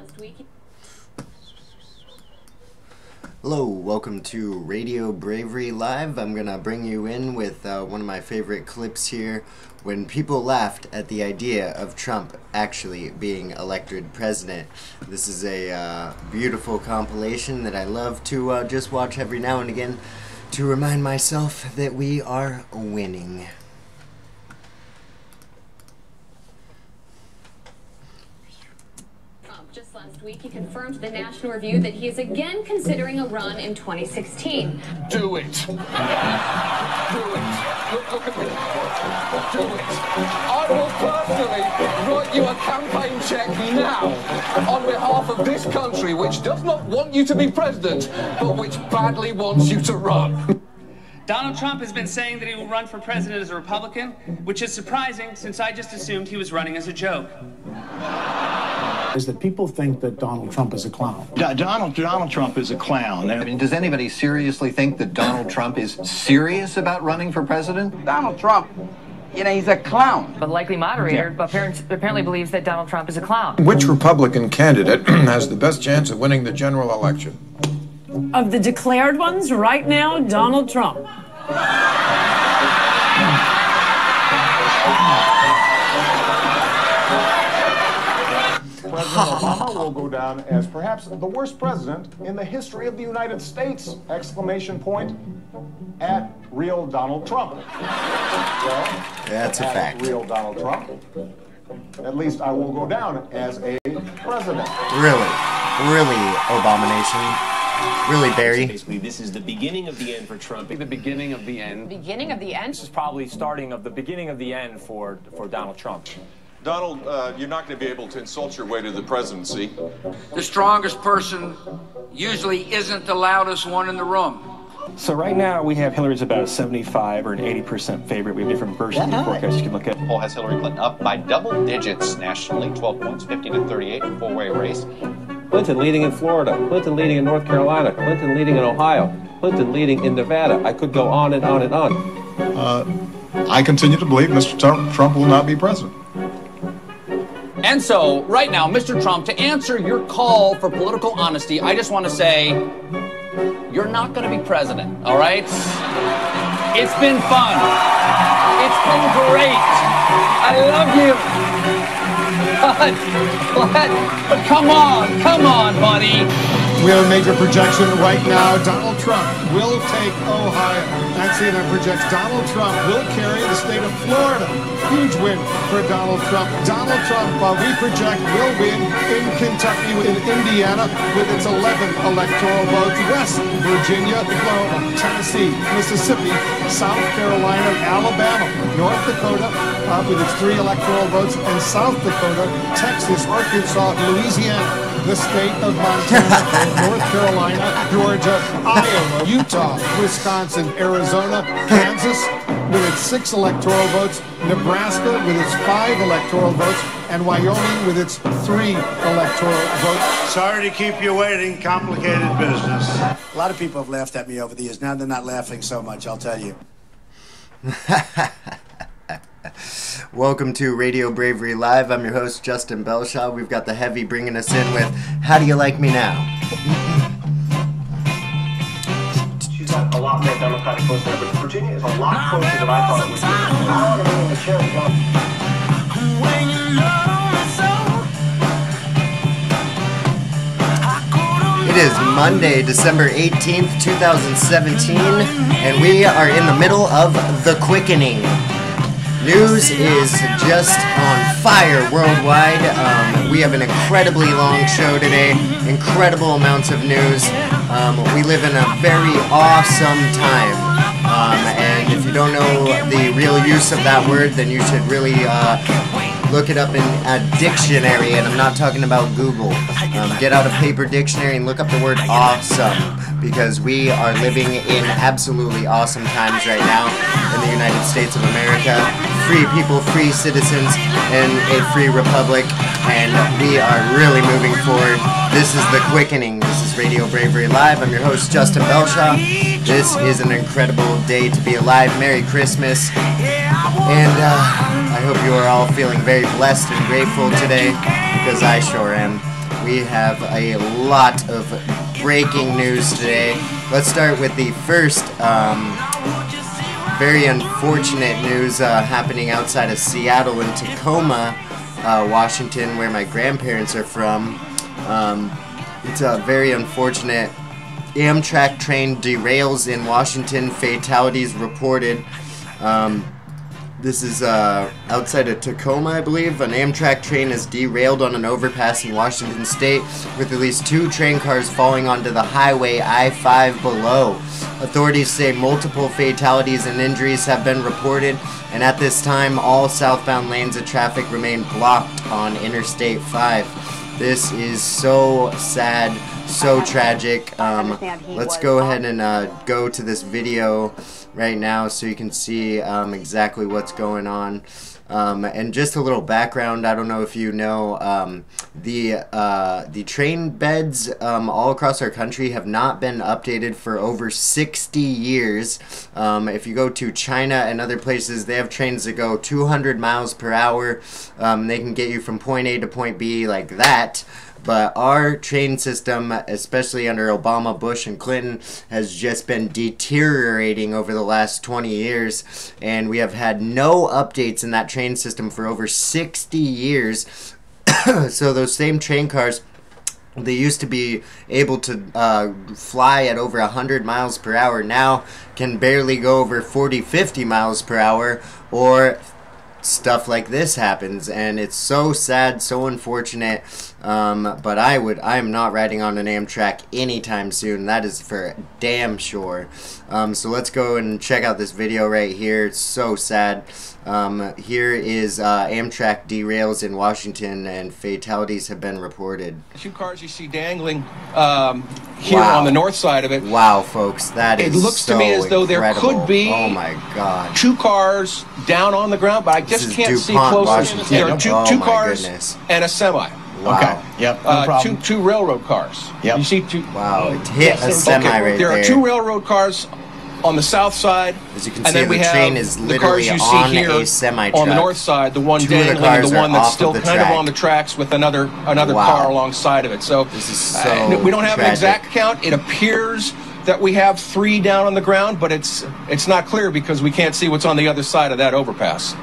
last week. Hello, welcome to Radio Bravery Live. I'm gonna bring you in with one of my favorite clips here when people laughed at the idea of Trump actually being elected president. This is a beautiful compilation that I love to just watch every now and again to remind myself that we are winning. Just last week, he confirmed to the National Review that he is again considering a run in 2016. Do it. Do it. Look at me. Do it. I will personally write you a campaign check now on behalf of this country, which does not want you to be president, but which badly wants you to run. Donald Trump has been saying that he will run for president as a Republican, which is surprising since I just assumed he was running as a joke. Is that people think that Donald Trump is a clown. Donald Trump is a clown. I mean, does anybody seriously think that Donald Trump is serious about running for president? Donald Trump, you know, he's a clown. The likely moderator apparently believes that Donald Trump is a clown. Which Republican candidate has the best chance of winning the general election? Of the declared ones right now, Donald Trump. President Obama will go down as perhaps the worst president in the history of the United States! Exclamation point at real Donald Trump. Well, that's a fact. Real Donald Trump. At least I will go down as a president. Really, Abomination. Really, Barry. Basically, this is the beginning of the end for Trump. The beginning of the end. Beginning of the end? This is probably starting of the beginning of the end for Donald Trump. Donald, you're not going to be able to insult your way to the presidency. The strongest person usually isn't the loudest one in the room. So right now we have Hillary's about a 75 or an 80% favorite. We have different versions of the forecast you can look at. The poll has Hillary Clinton up by double digits nationally, 12 points, 50 to 38, four-way race. Clinton leading in Florida, Clinton leading in North Carolina, Clinton leading in Ohio, Clinton leading in Nevada. I could go on and on and on. I continue to believe Mr. Trump will not be president. And so, right now, Mr. Trump, to answer your call for political honesty, I just want to say, you're not going to be president, all right? It's been fun. It's been great. I love you. But come on, buddy. We have a major projection right now. Donald Trump will take Ohio. And CNN projects Donald Trump will carry the state of Florida. Huge win for Donald Trump. Donald Trump, we project, will win in Kentucky, in Indiana, with its 11 electoral votes. West Virginia, Tennessee, Mississippi, South Carolina, Alabama, North Dakota, with its 3 electoral votes, and South Dakota, Texas, Arkansas, Louisiana, the state of Montana, North Carolina, Georgia, Iowa, Utah, Wisconsin, Arizona, Kansas with its 6 electoral votes, Nebraska with its 5 electoral votes, and Wyoming with its 3 electoral votes. Sorry to keep you waiting, complicated business. A lot of people have laughed at me over the years. Now they're not laughing so much, I'll tell you. Welcome to Radio Bravery Live. I'm your host, Justin Belshaw. We've got the Heavy bringing us in with How Do You Like Me Now? She's got a lot more Democratic votes there, but Virginia is a lot closer than I thought it would be. I want to bring in the chair. It is Monday, December 18th, 2017, and we are in the middle of the quickening. News is just on fire worldwide. We have an incredibly long show today, incredible amounts of news. We live in a very awesome time, and if you don't know the real use of that word, then you should really look it up in a dictionary, and I'm not talking about Google. Get out a paper dictionary and look up the word awesome, because we are living in absolutely awesome times right now in the United States of America. Free people, free citizens, and a free republic, and we are really moving forward. This is The Quickening. This is Radio Bravery Live. I'm your host, Justin Belshaw. This is an incredible day to be alive. Merry Christmas. And I hope you are all feeling very blessed and grateful today, because I sure am. We have a lot of breaking news today. Let's start with the first very unfortunate news happening outside of Seattle in Tacoma, Washington, where my grandparents are from. It's a very unfortunate. Amtrak train derails in Washington, fatalities reported. This is outside of Tacoma, I believe. An Amtrak train is derailed on an overpass in Washington State, with at least 2 train cars falling onto the highway I-5 below. Authorities say multiple fatalities and injuries have been reported, and at this time, all southbound lanes of traffic remain blocked on Interstate 5. This is so sad, so tragic. Let's go ahead and go to this video right now so you can see exactly what's going on. And just a little background, I don't know if you know, the train beds all across our country have not been updated for over 60 years. If you go to China and other places, they have trains that go 200 miles per hour. They can get you from point A to point B like that. But our train system, especially under Obama, Bush, and Clinton, has just been deteriorating over the last 20 years. And we have had no updates in that train system for over 60 years. So those same train cars, they used to be able to fly at over 100 miles per hour. Now can barely go over 40, 50 miles per hour, or stuff like this happens, and it's so sad, so unfortunate. But I am not riding on an Amtrak anytime soon. That is for damn sure. So let's go and check out this video right here. It's so sad. Here is Amtrak derails in Washington, and fatalities have been reported. 2 cars you see dangling here on the north side of it. Wow, folks, that is It looks so to me as though there incredible. could be oh my God. 2 cars down on the ground, but I just can't see Dupont, closely. Washington. There are two my cars goodness. and a semi. Wow. Okay. Yep. No problem. Two railroad cars. Yep. You see 2. Wow, it hit a semi right there. there. Are 2 railroad cars on the south side, As you can and see, then we the have train is the cars literally you see on here a semi-truck. on the north side, the one 2 of the dangling, cars the one are that's off still of the kind track. of on the tracks with another Wow. car alongside of it. So, this is so we don't have an tragic. exact count. It appears that we have 3 down on the ground, but it's not clear because we can't see what's on the other side of that overpass.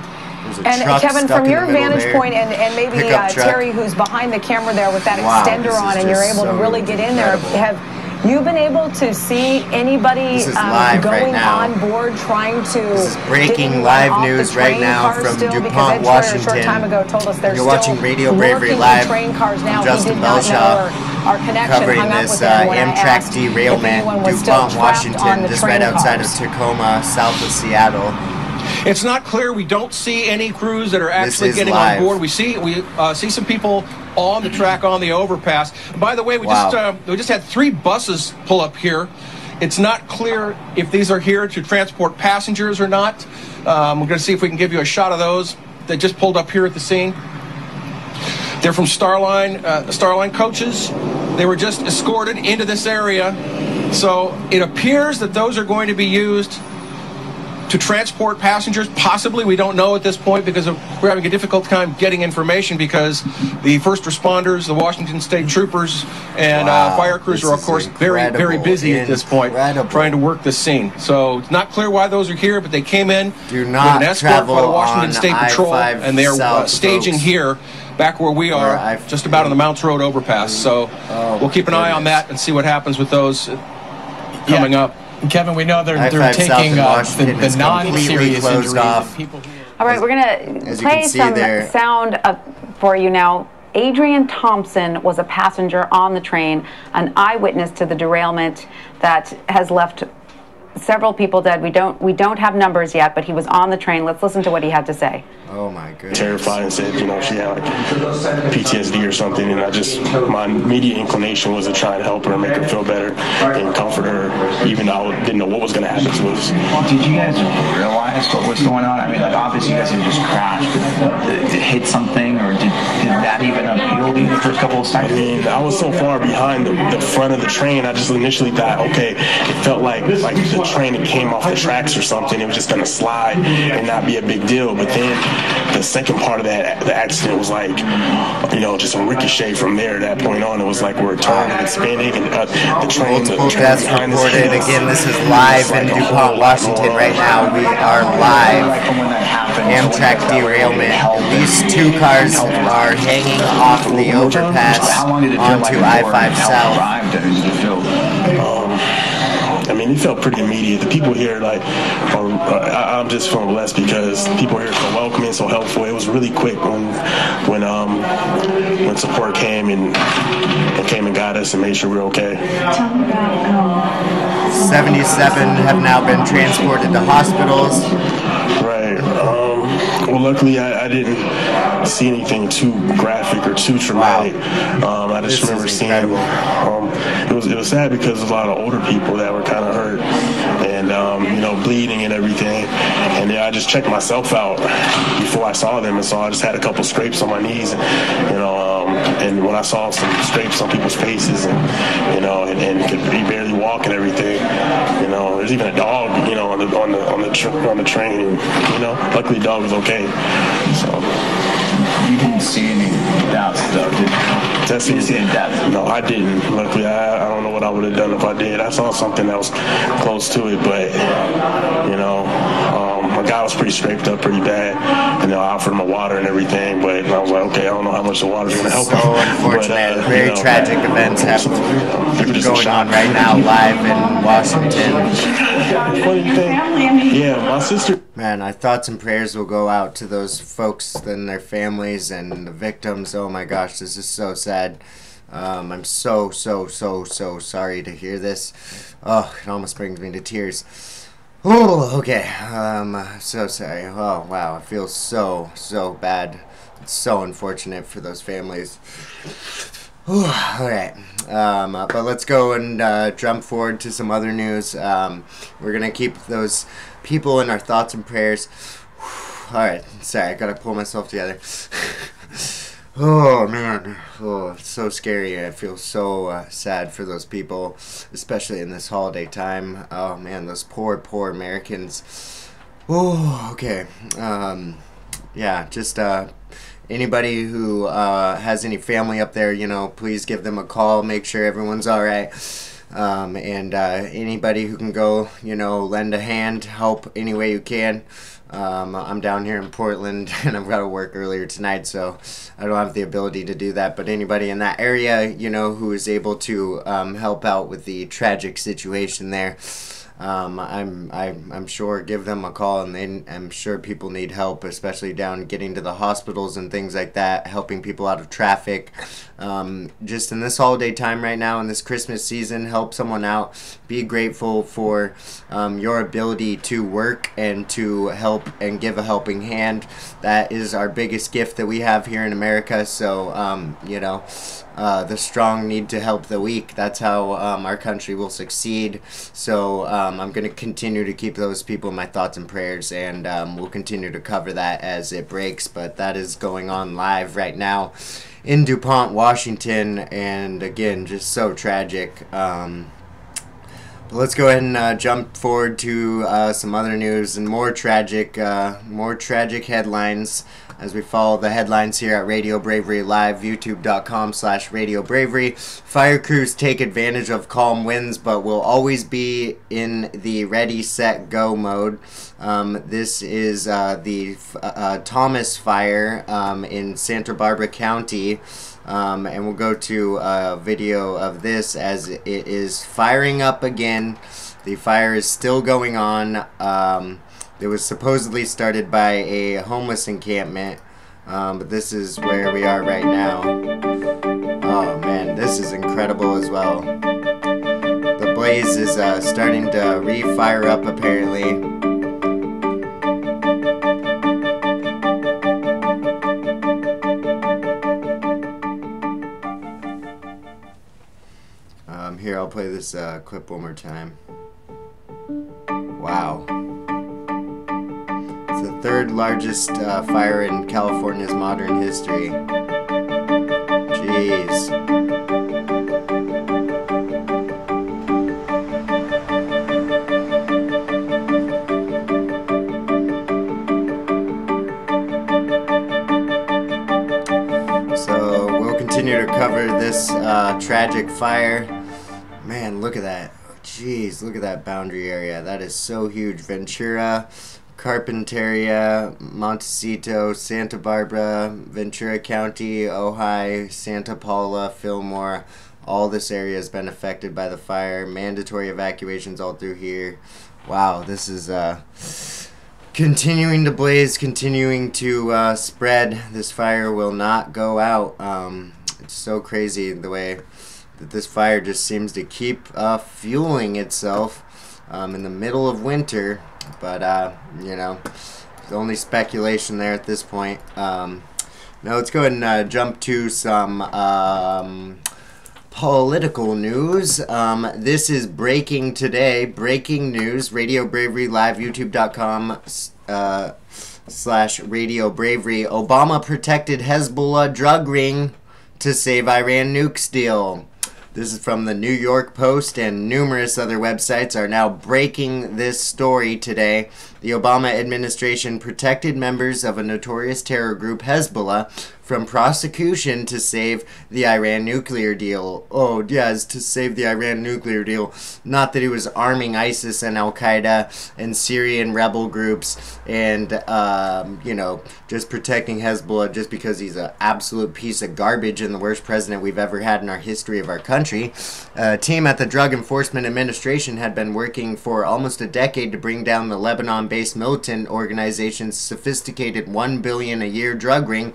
And Kevin, from your vantage point, and maybe Terry, who's behind the camera there with that extender on, and you're able to really get in there, have you been able to see anybody going on board trying to? This is breaking live news right now from Dupont, Washington. A short time ago told us they're You're watching RadioBravery live. Train cars now. Justin He did not know our connection covering hung up this with him when I Amtrak asked derailment, Dupont, Washington, just right outside of Tacoma, south of Seattle. It's not clear. We don't see any crews that are actually getting on board. We see some people on the track on the overpass. By the way, we just had 3 buses pull up here. It's not clear if these are here to transport passengers or not. We're going to see if we can give you a shot of those that just pulled up here at the scene. They're from Starline coaches. They were just escorted into this area. So it appears that those are going to be used to transport passengers. Possibly, we don't know at this point because we're having a difficult time getting information because the first responders, the Washington State troopers, and fire crews are, of course, very busy at this point trying to work this scene. So it's not clear why those are here, but they came in with an escort by the Washington State Patrol, and they are staging here back where we are, just about on the Mounts Road overpass. So we'll keep an eye on that and see what happens with those coming up. Kevin, we know they're taking the non-serious injuries. All right, we're going to play some sound for you now. Adrian Thompson was a passenger on the train, an eyewitness to the derailment that has left several people dead. We don't have numbers yet, but he was on the train. Let's listen to what he had to say. Oh my goodness. Terrified and said, she had like PTSD or something, and my immediate inclination was to try and help her and make her feel better and comfort her, even though I didn't know what was going to happen to us. Did you guys realize what was going on? I mean, like, obviously you guys didn't just crash, but did it hit something, or did that even appealed to you the first couple of times? I mean, I was so far behind the front of the train, I just initially thought, okay, it felt like the train that came off the tracks or something, it was just gonna slide and not be a big deal. But then the second part of the accident was like, you know, just a ricochet from there. At that point on, it was like we're turning and spinning, and the train. Multiple deaths reported. Again, this is live in Dupont, Washington right now. We are live. Amtrak derailment. At least 2 cars are hanging off the overpass onto I-5 South. I mean, it felt pretty immediate. The people here, like, I'm just feeling blessed because people here are so welcoming, so helpful. It was really quick when support came and came and got us and made sure we were okay. 77 have now been transported to hospitals. Right. Well, luckily, I didn't see anything too graphic or too traumatic. I just remember seeing it was sad because there's a lot of older people that were kind of hurt and you know, bleeding and everything. And yeah, I just checked myself out before I saw them, and so I just had a couple scrapes on my knees, you know, and when I saw some scrapes on people's faces, and you know, and could barely walk and everything, you know, there's even a dog, you know, on the train, and, you know, luckily the dog was okay. So you didn't see any deaths, though, did you? You didn't see any deaths? No, I didn't. Luckily, I don't know what I would have done if I did. I saw something that was close to it, but, you know, my guy was pretty scraped up pretty bad. You know, I offered him a water and everything, but I was like, okay, I don't know how much the water's going to help. So unfortunate. But, very tragic events happening going on right now live in Washington. Funny thing, yeah, my sister. Man, our thoughts and prayers will go out to those folks and their families and the victims. Oh my gosh, this is so sad. I'm so sorry to hear this. Oh, it almost brings me to tears. Oh, okay. So sorry. Oh, wow. I feel so bad. It's so unfortunate for those families. Alright. But let's go and jump forward to some other news. We're going to keep those people in our thoughts and prayers. Alright. Sorry, I got to pull myself together. Oh, man. Oh, it's so scary. I feel so sad for those people, especially in this holiday time. Oh, man, those poor Americans. Oh, okay. Yeah, just anybody who has any family up there, you know, please give them a call. Make sure everyone's all right. And anybody who can go, you know, lend a hand, help any way you can. I'm down here in Portland, and I've got to work earlier tonight, so I don't have the ability to do that. But anybody in that area, you know, who is able to help out with the tragic situation there, I'm sure give them a call, and I'm sure people need help, especially down getting to the hospitals and things like that, helping people out of traffic. Just in this holiday time right now, in this Christmas season, help someone out. Be grateful for your ability to work and to help and give a helping hand. That is our biggest gift that we have here in America. So, you know, the strong need to help the weak. That's how our country will succeed. So I'm going to continue to keep those people in my thoughts and prayers, and we'll continue to cover that as it breaks. But that is going on live right now in Dupont, Washington, and again, just so tragic. Let's go ahead and jump forward to some other news and more tragic headlines as we follow the headlines here at Radio Bravery Live, youtube.com/RadioBravery. Fire crews take advantage of calm winds, but will always be in the ready, set, go mode. This is the Thomas Fire in Santa Barbara County. And we'll go to a video of this as it is firing up again. The fire is still going on. It was supposedly started by a homeless encampment, but this is where we are right now. Oh man, this is incredible as well. The blaze is starting to re-fire up apparently. Here, I'll play this clip one more time. Wow. It's the third largest fire in California's modern history. Jeez. So we'll continue to cover this tragic fire. Man, look at that. Jeez, look at that boundary area. That is so huge. Ventura, Carpinteria, Montecito, Santa Barbara, Ventura County, Ojai, Santa Paula, Fillmore. All this area has been affected by the fire. Mandatory evacuations all through here. Wow, this is continuing to blaze, continuing to spread. This fire will not go out. It's so crazy the way that this fire just seems to keep fueling itself in the middle of winter. But, you know, it's only speculation there at this point. Now let's go ahead and jump to some political news. This is breaking today. Breaking news. Radio Bravery Live, YouTube.com /RadioBravery. Obama protected Hezbollah drug ring to save Iran nukes deal. This is from the New York Post, and numerous other websites are now breaking this story today. The Obama administration protected members of a notorious terror group, Hezbollah, from prosecution to save the Iran nuclear deal. Oh, yes, to save the Iran nuclear deal. Not that he was arming ISIS and Al-Qaeda and Syrian rebel groups and, you know, just protecting Hezbollah just because he's an absolute piece of garbage and the worst president we've ever had in our history of our country. A team at the Drug Enforcement Administration had been working for almost a decade to bring down the Lebanon-based militant organization's sophisticated $1 billion a year drug ring,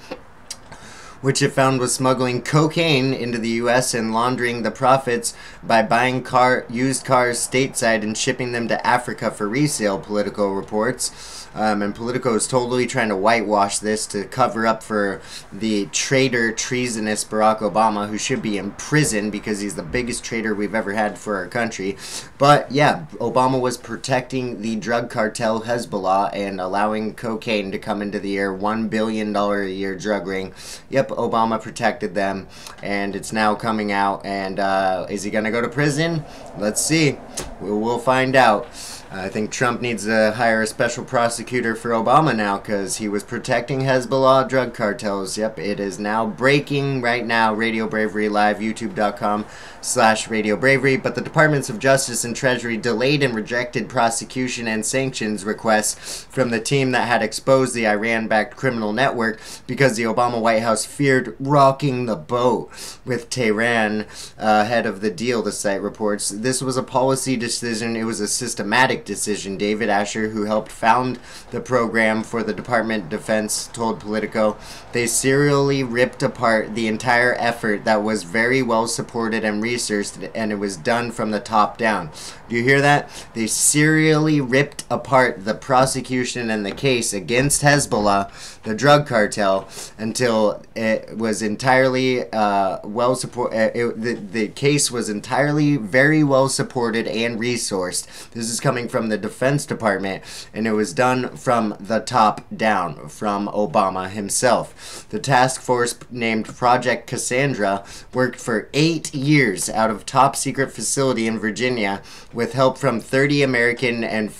which it found was smuggling cocaine into the U.S. and laundering the profits by buying used cars stateside and shipping them to Africa for resale, Politico reports. And Politico is totally trying to whitewash this to cover up for the traitor, treasonous Barack Obama, who should be in prison because he's the biggest traitor we've ever had for our country. But yeah, Obama was protecting the drug cartel Hezbollah and allowing cocaine to come into the air. $1 billion a year drug ring. Yep, Obama protected them, and it's now coming out. And is he going to go to prison? Let's see. We'll find out. I think Trump needs to hire a special prosecutor for Obama now because he was protecting Hezbollah drug cartels. Yep, it is now breaking right now. Radio Bravery Live, YouTube.com /RadioBravery. But the Departments of Justice and Treasury delayed and rejected prosecution and sanctions requests from the team that had exposed the Iran-backed criminal network because the Obama White House feared rocking the boat with Tehran ahead of the deal, the site reports. This was a policy decision. It was a systematic decision. David Asher, who helped found the program for the Department of Defense, told Politico, they serially ripped apart the entire effort that was very well supported and researched, and it was done from the top down. Do you hear that? They serially ripped apart the prosecution and the case against Hezbollah, the drug cartel, until it was entirely well supported. The case was entirely very well supported and resourced. This is coming from the Defense Department, and it was done from the top down, from Obama himself. The task force named Project Cassandra worked for 8 years out of top secret facility in Virginia with help from 30 American and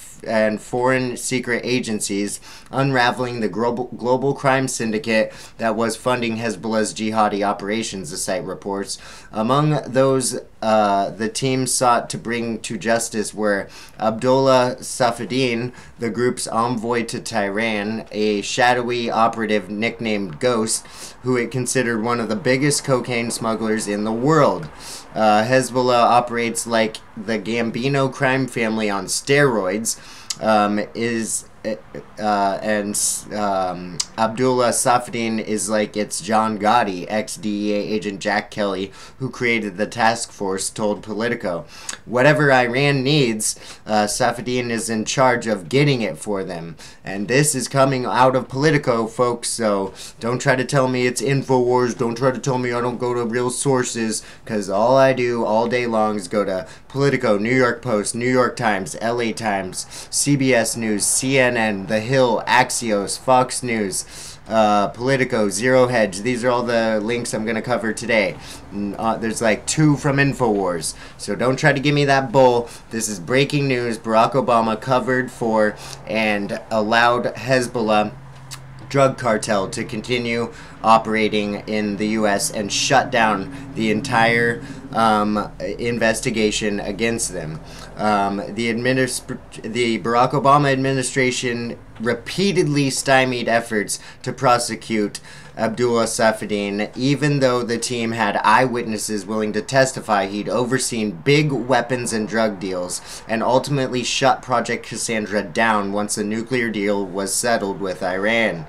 foreign secret agencies, unraveling the global crime syndicate that was funding Hezbollah's jihadi operations, the site reports. Among those the team sought to bring to justice were Abdullah Safadine, the group's envoy to Tehran, a shadowy operative nicknamed Ghost, who it considered one of the biggest cocaine smugglers in the world. Hezbollah operates like the Gambino crime family on steroids, Abdullah Safadine is like it's John Gotti, ex-DEA agent Jack Kelly, who created the task force, told Politico. Whatever Iran needs, Safadine is in charge of getting it for them. And this is coming out of Politico, folks, so don't try to tell me it's InfoWars. Don't try to tell me I don't go to real sources, because all I do all day long is go to Politico, New York Post, New York Times, LA Times, CBS News, CNN, The Hill, Axios, Fox News, Politico, Zero Hedge. These are all the links I'm going to cover today. There's like 2 from InfoWars. So don't try to give me that bull. This is breaking news. Barack Obama covered for and allowed Hezbollah drug cartel to continue operating in the U.S. and shut down the entire investigation against them. The Barack Obama administration repeatedly stymied efforts to prosecute Abdullah Safadine, even though the team had eyewitnesses willing to testify he'd overseen big weapons and drug deals, and ultimately shut Project Cassandra down once the nuclear deal was settled with Iran.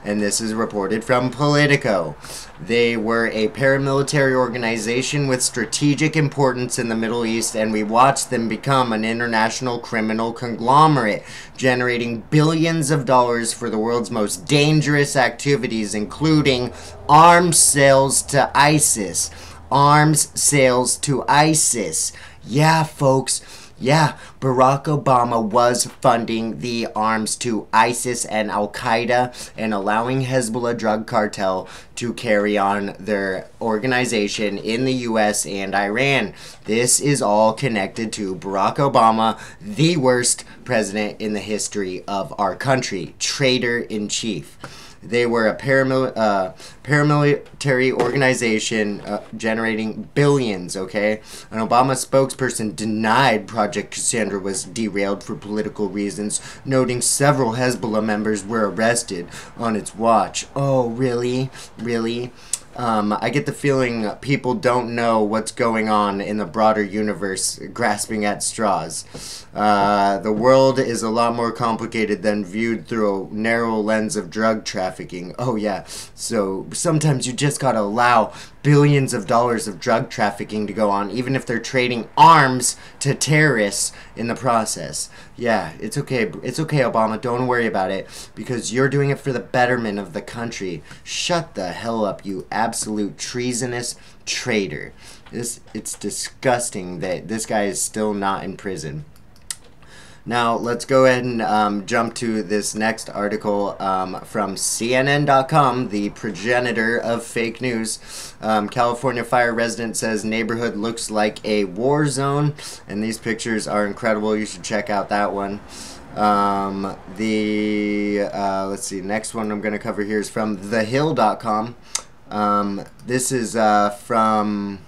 And this is reported from Politico. They were a paramilitary organization with strategic importance in the Middle East, and we watched them become an international criminal conglomerate, generating billions of dollars for the world's most dangerous activities, including arms sales to ISIS. Arms sales to ISIS. Yeah, folks. Yeah, Barack Obama was funding the arms to ISIS and Al-Qaeda and allowing Hezbollah drug cartel to carry on their organization in the U.S. and Iran. This is all connected to Barack Obama, the worst president in the history of our country. Traitor-in-chief. They were a paramilitary organization generating billions, okay? An Obama spokesperson denied Project Cassandra was derailed for political reasons, noting several Hezbollah members were arrested on its watch. Oh, really? Really? I get the feeling people don't know what's going on in the broader universe, grasping at straws. The world is a lot more complicated than viewed through a narrow lens of drug trafficking. Oh yeah, so sometimes you just gotta allow billions of dollars of drug trafficking to go on, even if they're trading arms to terrorists in the process. Yeah, it's okay, Obama, don't worry about it, because you're doing it for the betterment of the country. Shut the hell up, you absolute treasonous traitor. It's disgusting that this guy is still not in prison. Now, let's go ahead and jump to this next article from CNN.com, the progenitor of fake news. California fire resident says neighborhood looks like a war zone, and these pictures are incredible. You should check out that one. Let's see, next one I'm going to cover here is from thehill.com. This is from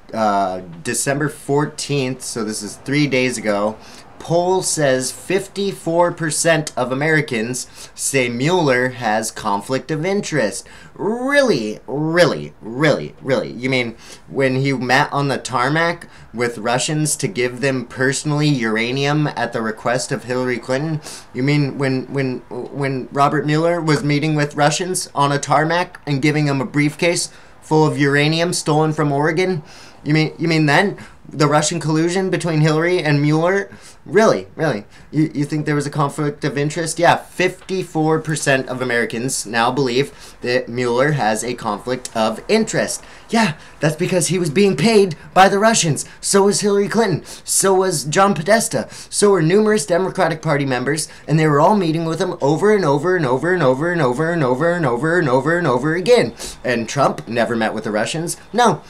December 14th, so this is 3 days ago. Poll says 54% of Americans say Mueller has conflict of interest. Really? Really? Really? Really? You mean when he met on the tarmac with Russians to give them personally uranium at the request of Hillary Clinton? You mean when Robert Mueller was meeting with Russians on a tarmac and giving them a briefcase full of uranium stolen from Oregon? You mean then? The Russian collusion between Hillary and Mueller? Really? Really? You think there was a conflict of interest? Yeah, 54% of Americans now believe that Mueller has a conflict of interest. Yeah, that's because he was being paid by the Russians. So was Hillary Clinton. So was John Podesta. So were numerous Democratic Party members, and they were all meeting with him over and over and over and over and over and over and over and over and over again. And Trump never met with the Russians. No.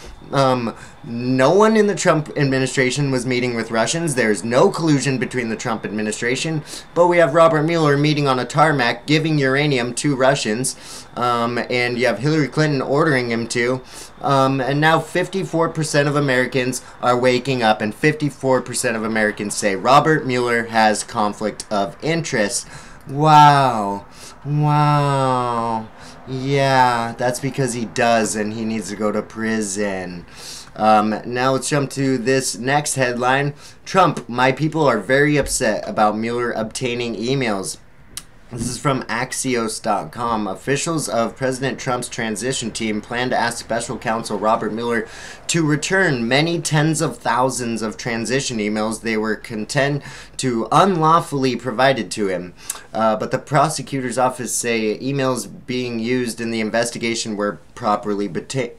No one in the Trump administration was meeting with Russians. There's no collusion between the Trump administration, but we have Robert Mueller meeting on a tarmac giving uranium to Russians, and you have Hillary Clinton ordering him to, and now 54% of Americans are waking up, and 54% of Americans say Robert Mueller has conflict of interest. Wow. Wow. Yeah, that's because he does, and he needs to go to prison. Now let's jump to this next headline. Trump, my people are very upset about Mueller obtaining emails. This is from Axios.com. Officials of President Trump's transition team plan to ask special counsel Robert Mueller to return many tens of thousands of transition emails they were content to unlawfully provided to him. But the prosecutor's office say emails being used in the investigation were improperly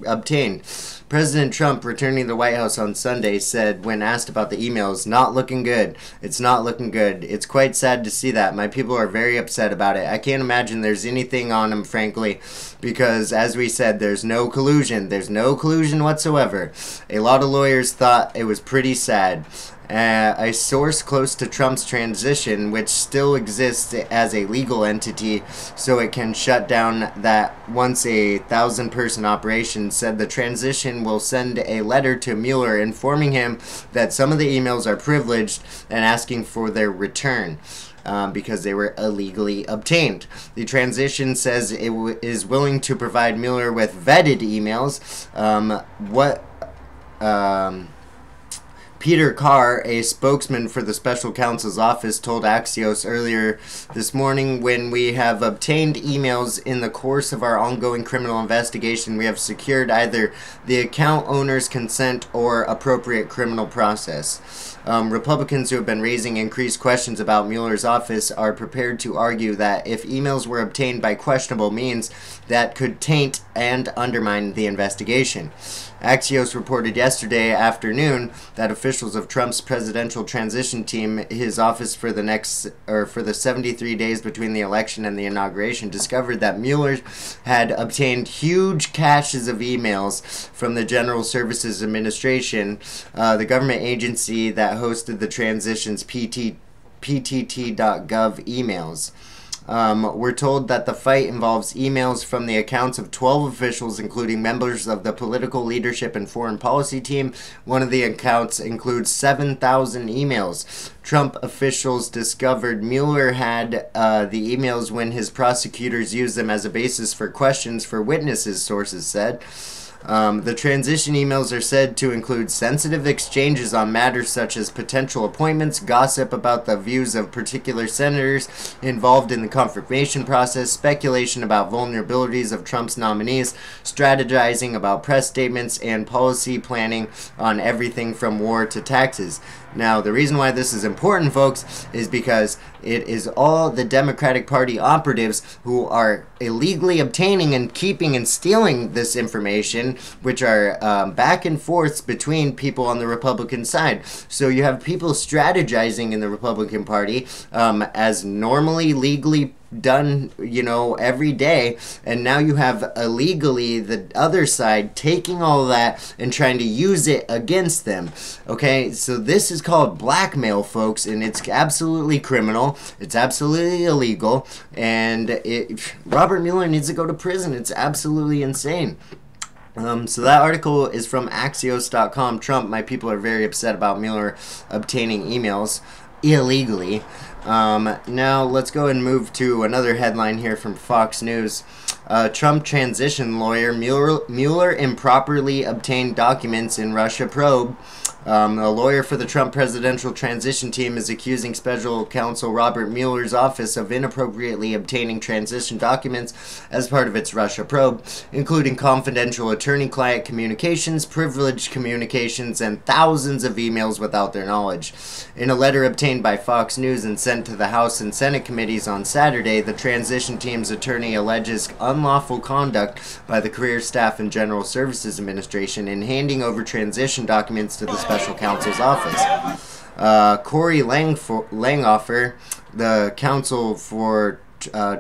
obtained. President Trump, returning to the White House on Sunday, said when asked about the emails, "Not looking good. It's not looking good. It's quite sad to see that. My people are very upset about it. I can't imagine there's anything on them, frankly, because, as we said, there's no collusion. There's no collusion whatsoever. A lot of lawyers thought it was pretty sad." A source close to Trump's transition, which still exists as a legal entity so it can shut down that once a 1,000-person operation, said the transition will send a letter to Mueller informing him that some of the emails are privileged and asking for their return. Because they were illegally obtained. The transition says it is willing to provide Mueller with vetted emails. Peter Carr, a spokesman for the special counsel's office, told Axios earlier this morning, "When we have obtained emails in the course of our ongoing criminal investigation, we have secured either the account owner's consent or appropriate criminal process." Republicans who have been raising increased questions about Mueller's office are prepared to argue that if emails were obtained by questionable means, that could taint and undermine the investigation. Axios reported yesterday afternoon that officials of Trump's presidential transition team, his office for the 73 days between the election and the inauguration, discovered that Mueller had obtained huge caches of emails from the General Services Administration, the government agency that hosted the transition's PTT.gov emails. We're told that the fight involves emails from the accounts of 12 officials, including members of the political leadership and foreign policy team. One of the accounts includes 7,000 emails. Trump officials discovered Mueller had the emails when his prosecutors used them as a basis for questions for witnesses, sources said. The transition emails are said to include sensitive exchanges on matters such as potential appointments, gossip about the views of particular senators involved in the confirmation process, speculation about vulnerabilities of Trump's nominees, strategizing about press statements, and policy planning on everything from war to taxes. Now, the reason why this is important, folks, is because it is all the Democratic Party operatives who are illegally obtaining and keeping and stealing this information, which are back and forths between people on the Republican side. So you have people strategizing in the Republican Party as normally legally done, you know, every day, and now you have illegally the other side taking all of that and trying to use it against them. Okay, so this is called blackmail, folks, and it's absolutely criminal. It's absolutely illegal, and Robert Mueller needs to go to prison. It's absolutely insane. So that article is from Axios.com. Trump, my people are very upset about Mueller obtaining emails illegally. Now let's go and move to another headline here from Fox News. Trump transition lawyer Mueller improperly obtained documents in Russia probe. A lawyer for the Trump presidential transition team is accusing special counsel Robert Mueller's office of inappropriately obtaining transition documents as part of its Russia probe, including confidential attorney-client communications, privileged communications, and thousands of emails without their knowledge. In a letter obtained by Fox News and sent to the House and Senate committees on Saturday, the transition team's attorney alleges unlawful conduct by the Career Staff and General Services Administration in handing over transition documents to the special counsel's office. Corey Langhofer, the counsel for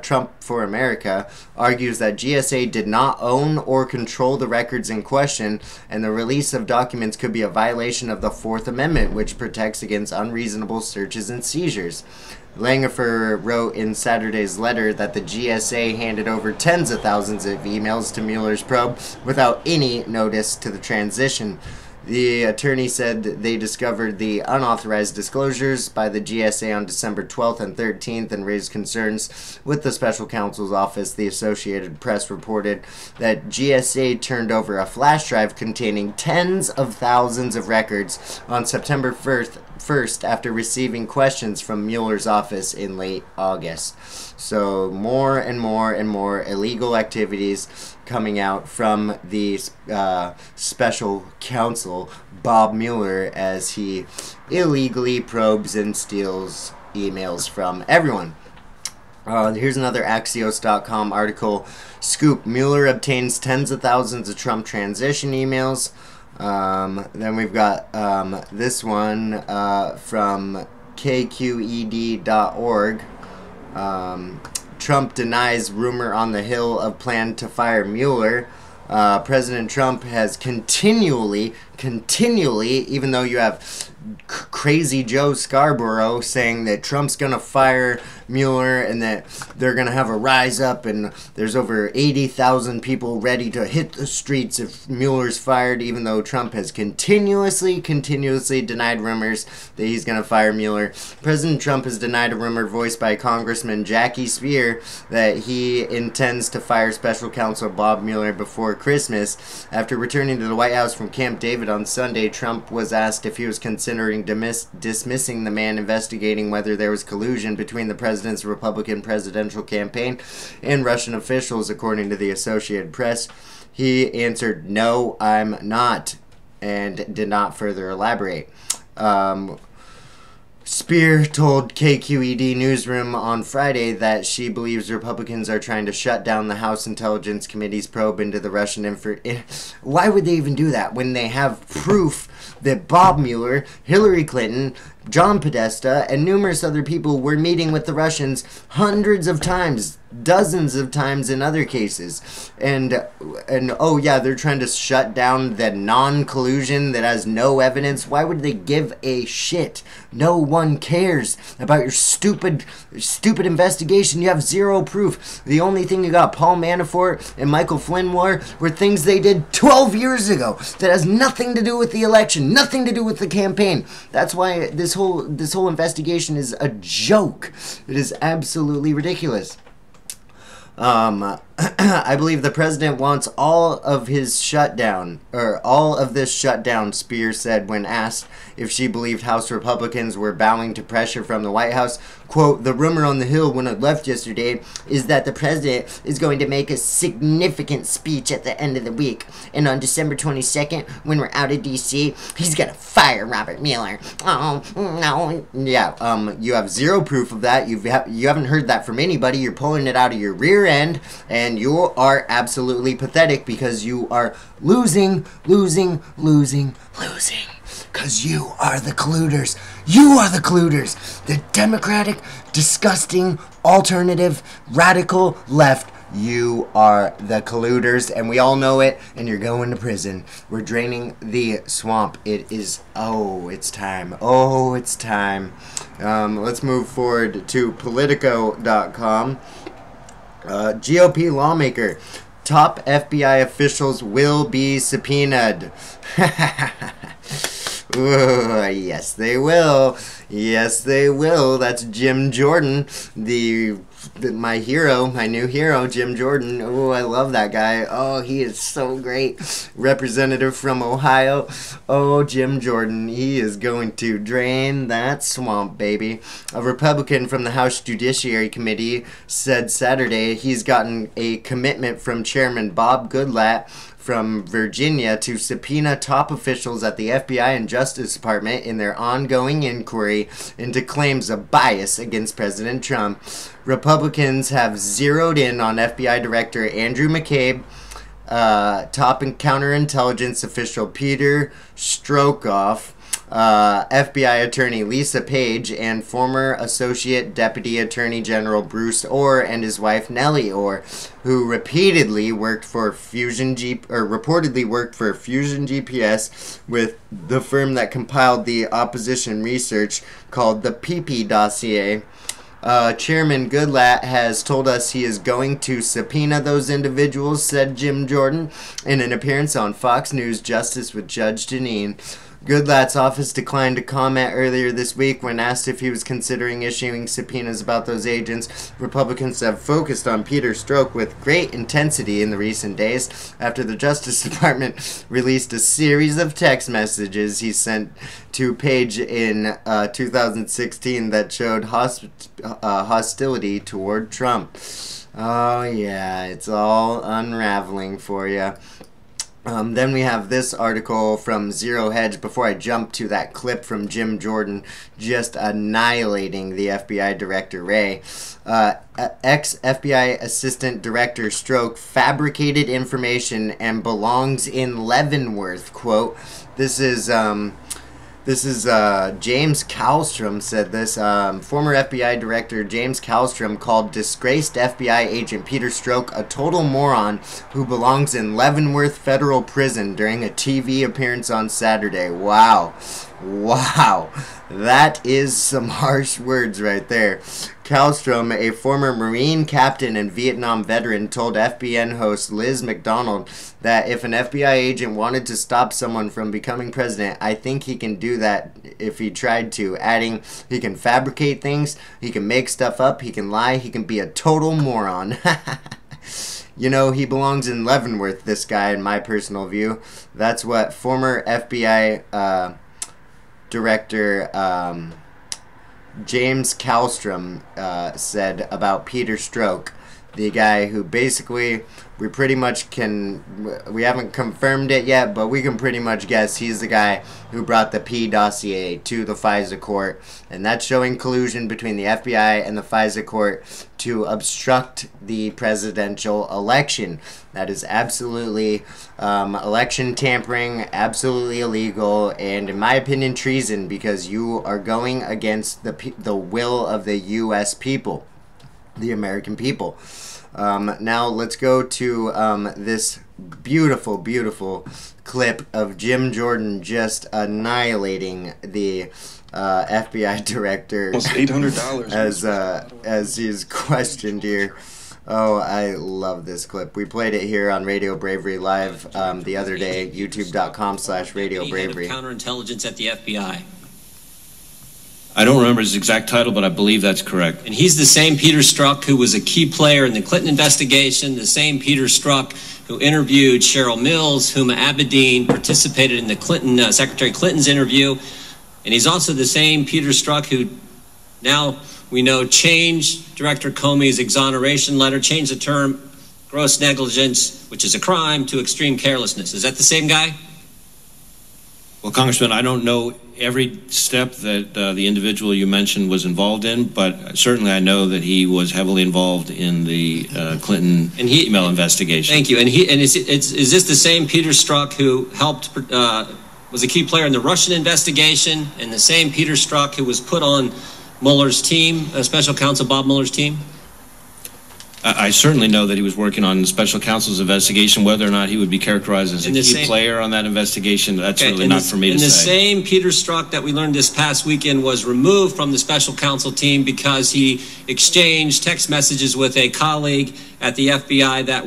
Trump for America, argues that GSA did not own or control the records in question, and the release of documents could be a violation of the Fourth Amendment, which protects against unreasonable searches and seizures. Langhofer wrote in Saturday's letter that the GSA handed over tens of thousands of emails to Mueller's probe without any notice to the transition. The attorney said they discovered the unauthorized disclosures by the GSA on December 12th and 13th and raised concerns with the special counsel's office. The Associated Press reported that GSA turned over a flash drive containing tens of thousands of records on September 1st after receiving questions from Mueller's office in late August. So more and more and more illegal activities coming out from the special counsel Bob Mueller as he illegally probes and steals emails from everyone. Here's another Axios.com article. Scoop, Mueller obtains tens of thousands of Trump transition emails. Then we've got this one from kqed.org. Trump denies rumor on the Hill of plan to fire Mueller. President Trump has continually, even though you have crazy Joe Scarborough saying that Trump's going to fire Mueller and that they're going to have a rise up and there's over 80,000 people ready to hit the streets if Mueller's fired, even though Trump has continuously denied rumors that he's going to fire Mueller. President Trump has denied a rumor voiced by Congressman Jackie Speier that he intends to fire special counsel Bob Mueller before Christmas. After returning to the White House from Camp David on Sunday, Trump was asked if he was considering dismissing the man investigating whether there was collusion between the president's Republican presidential campaign and Russian officials, according to the Associated Press. He answered, "No, I'm not," and did not further elaborate. Speier told KQED Newsroom on Friday that she believes Republicans are trying to shut down the House Intelligence Committee's probe into the Russian Why would they even do that when they have proof that Bob Mueller, Hillary Clinton, John Podesta, and numerous other people were meeting with the Russians hundreds of times, dozens of times in other cases. And oh yeah, they're trying to shut down the non-collusion that has no evidence. Why would they give a shit? No one cares about your stupid investigation. You have zero proof. The only thing you got Paul Manafort and Michael Flynn were things they did 12 years ago that has nothing to do with the election, nothing to do with the campaign. That's why this whole investigation is a joke. It is absolutely ridiculous. I believe the president wants all of this shutdown, Speier said when asked if she believed House Republicans were bowing to pressure from the White House. Quote, "The rumor on the Hill when it left yesterday is that the president is going to make a significant speech at the end of the week. And on December 22nd, when we're out of D.C., he's going to fire Robert Mueller." Oh, no. Yeah, you have zero proof of that. You haven't heard that from anybody. You're pulling it out of your rear end, and you are absolutely pathetic because you are losing. Because you are the colluders. You are the colluders. The Democratic, disgusting, alternative, radical left. You are the colluders, and we all know it, and you're going to prison. We're draining the swamp. It is, it's time. It's time. Let's move forward to Politico.com. GOP lawmaker. Top FBI officials will be subpoenaed. Ooh, yes, they will. Yes, they will. That's Jim Jordan, my hero, my new hero, Jim Jordan. Oh, I love that guy. Oh, he is so great. Representative from Ohio. Oh, Jim Jordan. He is going to drain that swamp, baby. A Republican from the House Judiciary Committee said Saturday he's gotten a commitment from Chairman Bob Goodlatte from Virginia to subpoena top officials at the FBI and Justice Department in their ongoing inquiry into claims of bias against President Trump. Republicans have zeroed in on FBI Director Andrew McCabe, top counterintelligence official Peter Strzokov, FBI Attorney Lisa Page, and former Associate Deputy Attorney General Bruce Orr and his wife Nellie Orr, who reportedly worked for Fusion GPS with the firm that compiled the opposition research called the PP dossier. Chairman Goodlatte has told us he is going to subpoena those individuals, said Jim Jordan in an appearance on Fox News Justice with Judge Jeanine. Goodlatte's office declined to comment earlier this week when asked if he was considering issuing subpoenas about those agents. Republicans have focused on Peter Strzok with great intensity in the recent days after the Justice Department released a series of text messages he sent to Page in 2016 that showed hostility toward Trump. Oh yeah, it's all unraveling for you. Then we have this article from Zero Hedge before I jump to that clip from Jim Jordan just annihilating the FBI Director Wray. Ex-FBI Assistant Director Strzok fabricated information and belongs in Leavenworth. Quote, this is James Kallstrom said this. Former FBI Director James Kallstrom called disgraced FBI agent Peter Strzok a total moron who belongs in Leavenworth Federal Prison during a TV appearance on Saturday. Wow. Wow. That is some harsh words right there. Kallstrom, a former Marine captain and Vietnam veteran, told FBN host Liz McDonald that if an FBI agent wanted to stop someone from becoming president, I think he can do that if he tried to, adding he can fabricate things, he can make stuff up, he can lie, he can be a total moron. You know, he belongs in Leavenworth, this guy, in my personal view. That's what former FBI Director James Kallstrom said about Peter Strzok, the guy who basically we pretty much we haven't confirmed it yet, but we can pretty much guess he's the guy who brought the P dossier to the FISA court, and that's showing collusion between the FBI and the FISA court to obstruct the presidential election. That is absolutely election tampering, absolutely illegal, and in my opinion treason, because you are going against the will of the U.S. people, the American people. Now let's go to this beautiful, beautiful clip of Jim Jordan just annihilating the FBI director. Almost $800 as he's questioned here. Oh, I love this clip. We played it here on Radio Bravery Live the other day, youtube.com/RadioBravery. Counterintelligence at the FBI. I don't remember his exact title, but I believe that's correct. And he's the same Peter Strzok who was a key player in the Clinton investigation, the same Peter Strzok who interviewed Cheryl Mills, Huma Abedin, participated in the Clinton Secretary Clinton's interview, and he's also the same Peter Strzok who now we know changed Director Comey's exoneration letter, changed the term gross negligence, which is a crime, to extreme carelessness. Is that the same guy? Well, Congressman, I don't know every step that the individual you mentioned was involved in, but certainly I know that he was heavily involved in the Clinton email investigation. Thank you. And is this the same Peter Strzok who helped, was a key player in the Russian investigation, and the same Peter Strzok who was put on Mueller's team, Special Counsel Bob Mueller's team? I certainly know that he was working on the special counsel's investigation. Whether or not he would be characterized as a key player on that investigation, that's really not for me to say. And the same Peter Strzok that we learned this past weekend was removed from the special counsel team because he exchanged text messages with a colleague at the FBI that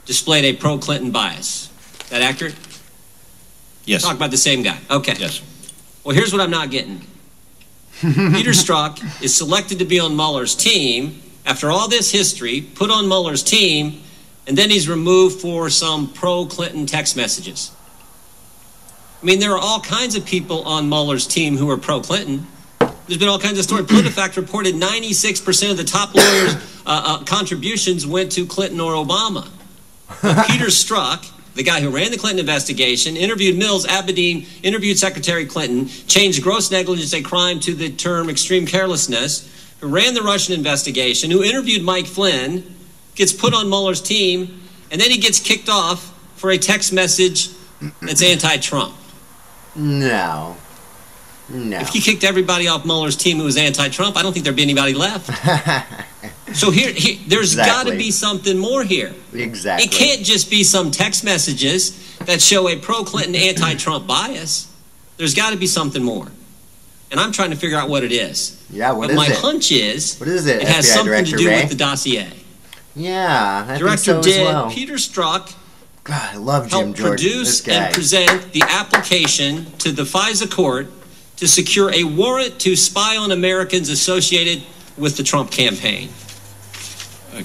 displayed a pro-Clinton bias. Is that accurate? Yes. Talk about the same guy. Okay. Yes. Well, here's what I'm not getting. Peter Strzok is selected to be on Mueller's team after all this history, put on Mueller's team, and then he's removed for some pro-Clinton text messages. I mean, there are all kinds of people on Mueller's team who are pro-Clinton. There's been all kinds of stories. PolitiFact reported 96% of the top lawyers' contributions went to Clinton or Obama. But Peter Strzok, the guy who ran the Clinton investigation, interviewed Mills, Abedin, interviewed Secretary Clinton, changed gross negligence a crime to the term extreme carelessness, who ran the Russian investigation, who interviewed Mike Flynn, gets put on Mueller's team, and then he gets kicked off for a text message that's anti-Trump. No. If he kicked everybody off Mueller's team who was anti-Trump, I don't think there'd be anybody left. So there's got to be something more here. Exactly. It can't just be some text messages that show a pro-Clinton, anti-Trump bias. There's got to be something more. And I'm trying to figure out what it is. Yeah, what but is my it? hunch is what is it? It has FBI something Director to do Wray? with the dossier. Yeah, I Director think so did. as well. Peter Strzok God, I love Jim Jordan. Produce and present the application to the FISA court to secure a warrant to spy on Americans associated with the Trump campaign.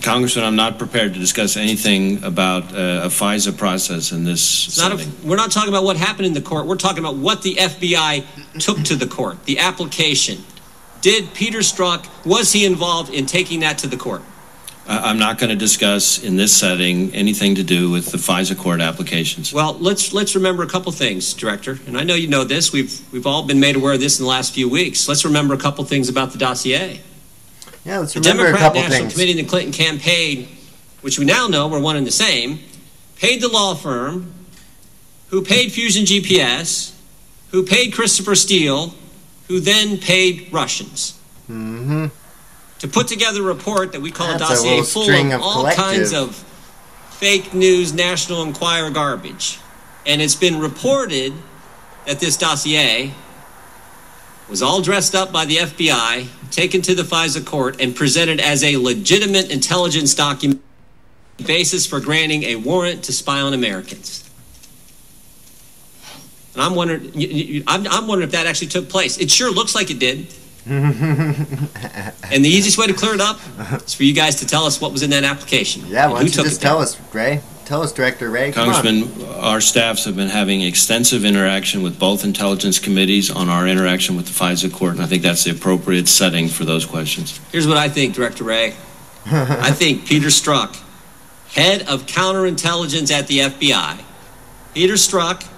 Congressman, I'm not prepared to discuss anything about a FISA process in this setting. We're not talking about what happened in the court. We're talking about what the FBI took to the court, the application. Did Peter Strzok, was he involved in taking that to the court? I'm not going to discuss in this setting anything to do with the FISA court applications. Well, let's remember a couple things, Director. And I know you know this. We've all been made aware of this in the last few weeks. Let's remember a couple things about the dossier. Yeah, let's the remember Democrat a couple National things. Committee and the Clinton campaign, which we now know were one and the same, paid the law firm, who paid Fusion GPS, who paid Christopher Steele, who then paid Russians. Mm-hmm. To put together a report that we call That's a dossier a full string of of all collective. kinds of fake news, National Enquirer garbage. And it's been reported that this dossier was all dressed up by the FBI, taken to the FISA court, and presented as a legitimate intelligence document basis for granting a warrant to spy on Americans. And I'm wondering, I'm wondering if that actually took place. It sure looks like it did. And the easiest way to clear it up is for you guys to tell us what was in that application. Yeah, why who don't you took just it there. tell us, Ray? Tell us, Director Ray. Come on. Congressman, our staffs have been having extensive interaction with both intelligence committees on our interaction with the FISA court, and I think that's the appropriate setting for those questions. Here's what I think, Director Ray. I think Peter Strzok, head of counterintelligence at the FBI, Peter Strzok,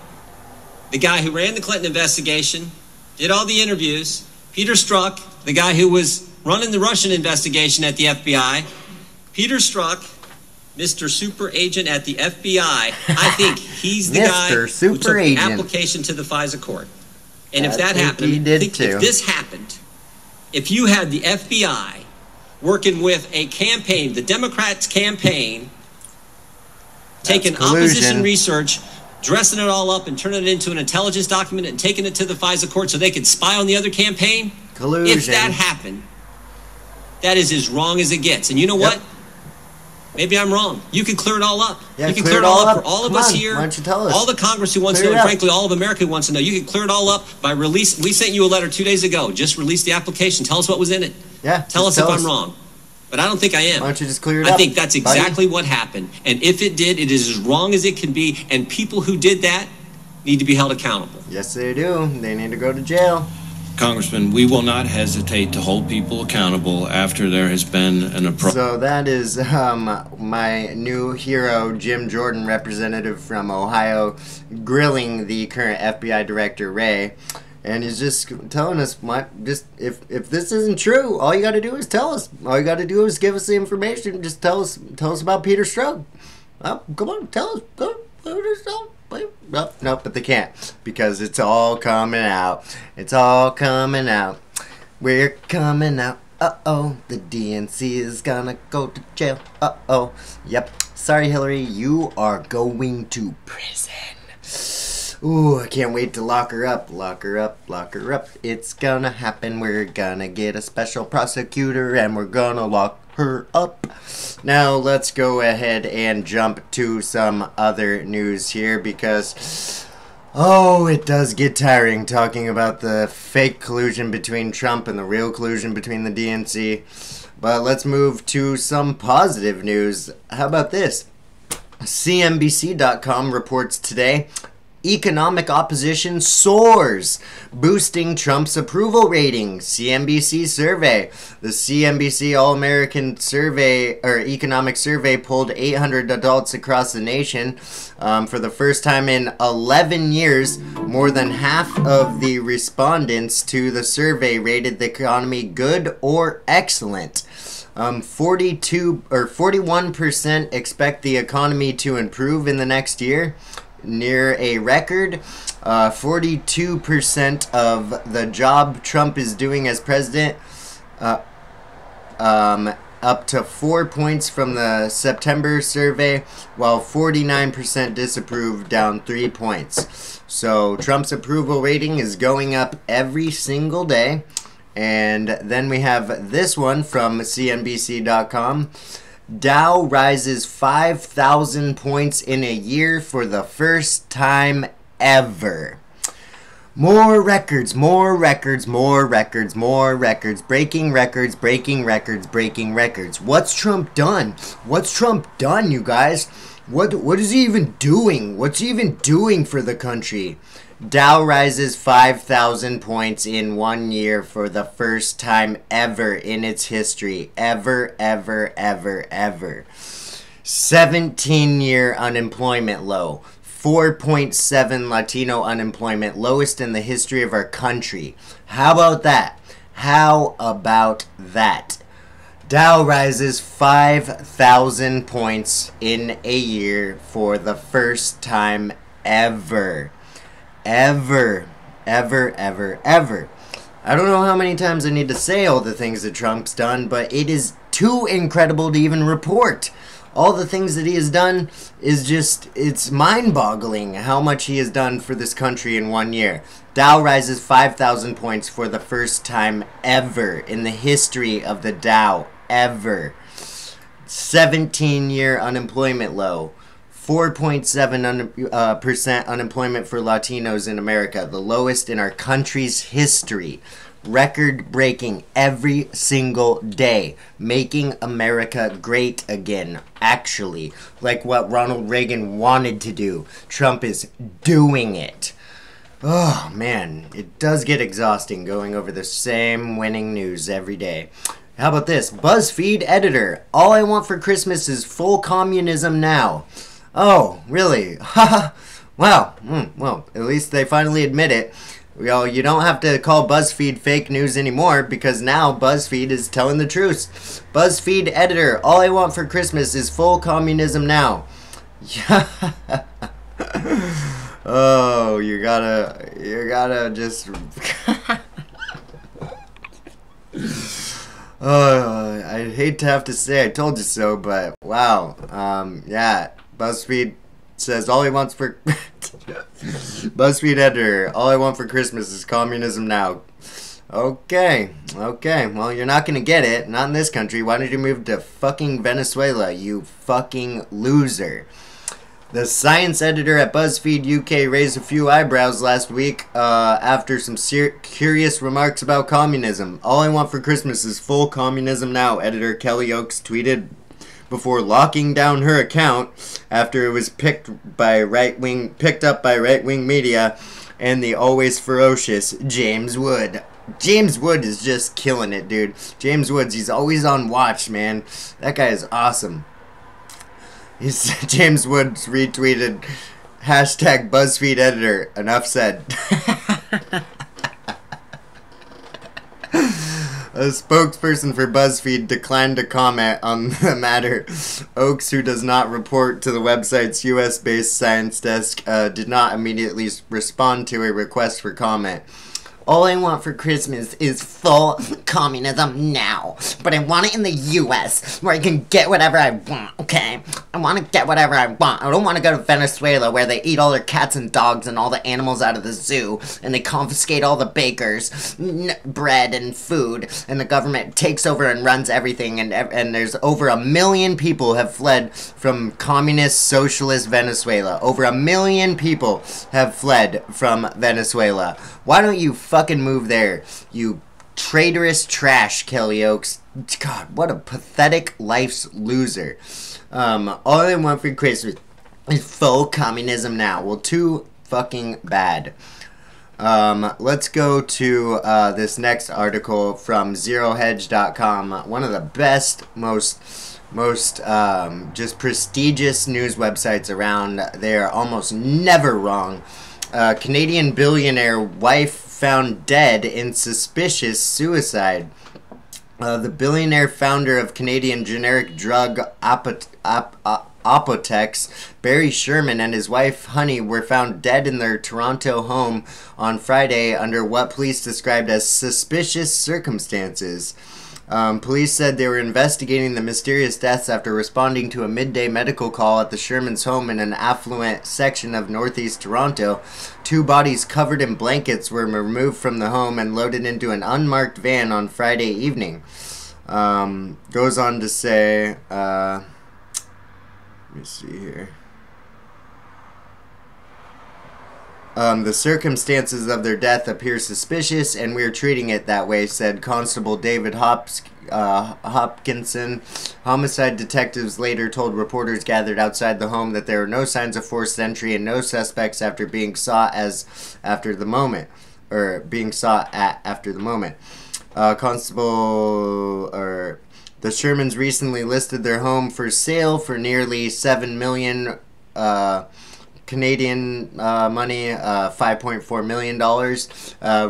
the guy who ran the Clinton investigation, did all the interviews, Peter Strzok, the guy who was running the Russian investigation at the FBI, Peter Strzok, Mr. Super Agent at the FBI, I think he's the guy who took the application to the FISA court. And if that happened, if this happened, if you had the FBI working with a campaign, the Democrats' campaign, taking opposition research, dressing it all up and turning it into an intelligence document and taking it to the FISA court so they could spy on the other campaign, if that happened, that is as wrong as it gets. And you know what? Maybe I'm wrong. You can clear it all up. Yeah, you can clear it all up for all of Come us on, here, why don't you tell us? all the Congress who wants to know, and frankly, all of America who wants to know. You can clear it all up by release. We sent you a letter 2 days ago. Just release the application. Tell us what was in it. Yeah. Tell us if I'm wrong. But I don't think I am. Why don't you just clear it up? I think that's exactly what happened. And if it did, it is as wrong as it can be. And people who did that need to be held accountable. Yes, they do. They need to go to jail. Congressman, we will not hesitate to hold people accountable after there has been an approach. So that is my new hero, Jim Jordan, representative from Ohio, grilling the current FBI director, Ray. And he's just telling us, if this isn't true, all you got to do is tell us. All you got to do is give us the information. Just tell us about Peter Strzok. Come on, tell us. No, but they can't, because it's all coming out. It's all coming out. We're coming out. Uh-oh, the DNC is gonna go to jail. Uh-oh. Yep. Sorry, Hillary, you are going to prison. Ooh, I can't wait to lock her up. Lock her up, lock her up. It's gonna happen. We're gonna get a special prosecutor and we're gonna lock her up. Now let's go ahead and jump to some other news here, because it does get tiring talking about the fake collusion between Trump and the real collusion between the DNC. But let's move to some positive news. How about this? CNBC.com reports today, economic opposition soars, boosting Trump's approval rating. CNBC survey. The CNBC All-American Survey, or Economic Survey, polled 800 adults across the nation. For the first time in 11 years, more than half of the respondents to the survey rated the economy good or excellent. 41% expect the economy to improve in the next year, near a record. 42% of the job Trump is doing as president, up to 4 points from the September survey, while 49% disapprove, down 3 points. So Trump's approval rating is going up every single day. And then we have this one from CNBC.com. Dow rises 5,000 points in a year for the first time ever. More records, more records, more records, more records. Breaking records, breaking records, breaking records. What's Trump done? What's Trump done, you guys? What is he even doing? What's he even doing for the country? Dow rises 5,000 points in 1 year for the first time ever in its history. Ever. 17-year unemployment low. 4.7 Latino unemployment, lowest in the history of our country. How about that? How about that? Dow rises 5,000 points in a year for the first time ever. Ever. I don't know how many times I need to say all the things that Trump's done, but it is too incredible to even report. All the things that he has done is just, it's mind-boggling how much he has done for this country in 1 year. Dow rises 5,000 points for the first time ever in the history of the Dow. Ever. 17-year unemployment low. 4.7% unemployment for Latinos in America. The lowest in our country's history. Record-breaking every single day. Making America great again. Actually. Like what Ronald Reagan wanted to do. Trump is doing it. Oh, man. It does get exhausting going over the same winning news every day. How about this? BuzzFeed editor. All I want for Christmas is full communism now. Oh, really? Haha. Wow. Well, at least they finally admit it. Well, you don't have to call BuzzFeed fake news anymore because now BuzzFeed is telling the truth. BuzzFeed editor. All I want for Christmas is full communism now. Oh, you gotta just... Oh, I hate to have to say I told you so, but wow. Yeah, BuzzFeed says all he wants for... BuzzFeed editor, all I want for Christmas is communism now. Okay, well, you're not gonna get it. Not in this country. Why don't you move to fucking Venezuela, you fucking loser? The science editor at BuzzFeed UK raised a few eyebrows last week after some curious remarks about communism. All I want for Christmas is full communism now, editor Kelly Oakes tweeted before locking down her account after it was picked up by right-wing media and the always ferocious James Wood. James Wood is just killing it, dude. James Woods, he's always on watch, man. That guy is awesome. James Woods retweeted hashtag BuzzFeed editor. Enough said. A spokesperson for BuzzFeed declined to comment on the matter. Oakes, who does not report to the website's US-based science desk, did not immediately respond to a request for comment. All I want for Christmas is full communism now. But I want it in the US, where I can get whatever I want, okay? I want to get whatever I want. I don't want to go to Venezuela, where they eat all their cats and dogs and all the animals out of the zoo, and they confiscate all the bakers' bread and food, and the government takes over and runs everything, and there's over 1 million people have fled from communist, socialist Venezuela. Over 1 million people have fled from Venezuela. Why don't you fucking move there, you traitorous trash, Kelly Oakes. God, what a pathetic life's loser. All I want for Christmas is full communism now. Well, too fucking bad. Let's go to this next article from ZeroHedge.com. One of the best, most just prestigious news websites around. They are almost never wrong. Canadian billionaire wife found dead in suspicious suicide. The billionaire founder of Canadian generic drug Apotex, Barry Sherman, and his wife Honey were found dead in their Toronto home on Friday under what police described as suspicious circumstances. Police said they were investigating the mysterious deaths after responding to a midday medical call at the Shermans' home in an affluent section of northeast Toronto. 2 bodies covered in blankets were removed from the home and loaded into an unmarked van on Friday evening. Goes on to say, let me see here. The circumstances of their death appear suspicious, and we're treating it that way, said Constable David Hopkinson. Homicide detectives later told reporters gathered outside the home that there were no signs of forced entry and no suspects after being sought after the moment. The Shermans recently listed their home for sale for nearly $7 million Canadian money, $5.4 million.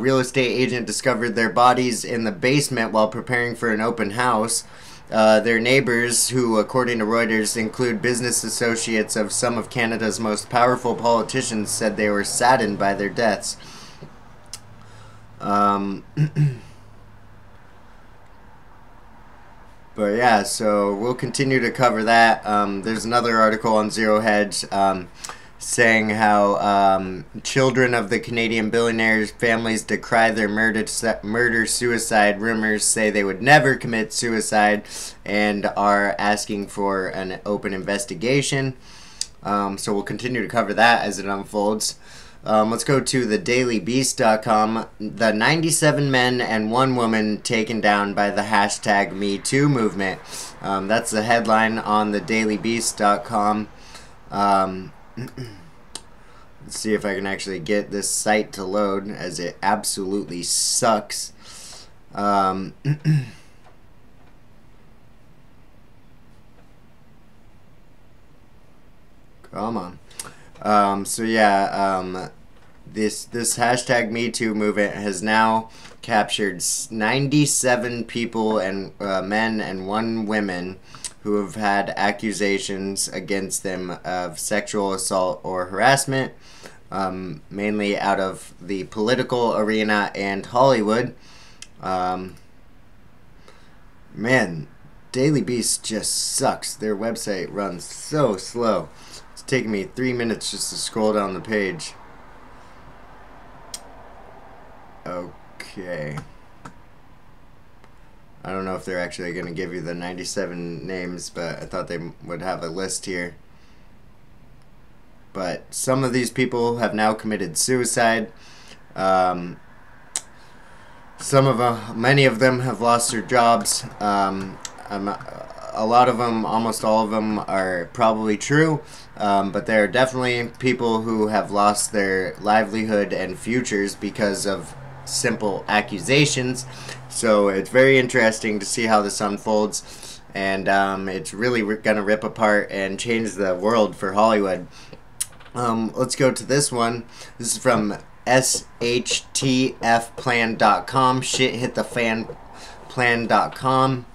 Real estate agent discovered their bodies in the basement while preparing for an open house. Their neighbors, who according to Reuters include business associates of some of Canada's most powerful politicians, said they were saddened by their deaths. But yeah, so we'll continue to cover that. There's another article on Zero Hedge saying how children of the Canadian billionaires' families decry their murder-suicide rumors, say they would never commit suicide, and are asking for an open investigation. So we'll continue to cover that as it unfolds. Let's go to the dailybeast.com. The 97 men and 1 woman taken down by the hashtag #MeToo movement. That's the headline on the dailybeast.com. Let's see if I can actually get this site to load, as it absolutely sucks. Come on. This hashtag #MeToo movement has now captured 97 people, and men and 1 woman, who have had accusations against them of sexual assault or harassment, mainly out of the political arena and Hollywood. Man, Daily Beast just sucks. Their website runs so slow. It's taking me 3 minutes just to scroll down the page. Okay. I don't know if they're actually going to give you the 97 names, but I thought they would have a list here. But some of these people have now committed suicide. Many of them have lost their jobs. A lot of them, almost all of them, are probably true. But there are definitely people who have lost their livelihood and futures because of simple accusations. So it's very interesting to see how this unfolds, and it's really going to rip apart and change the world for Hollywood. Let's go to this one. This is from shtfplan.com, shithitthefanplan.com.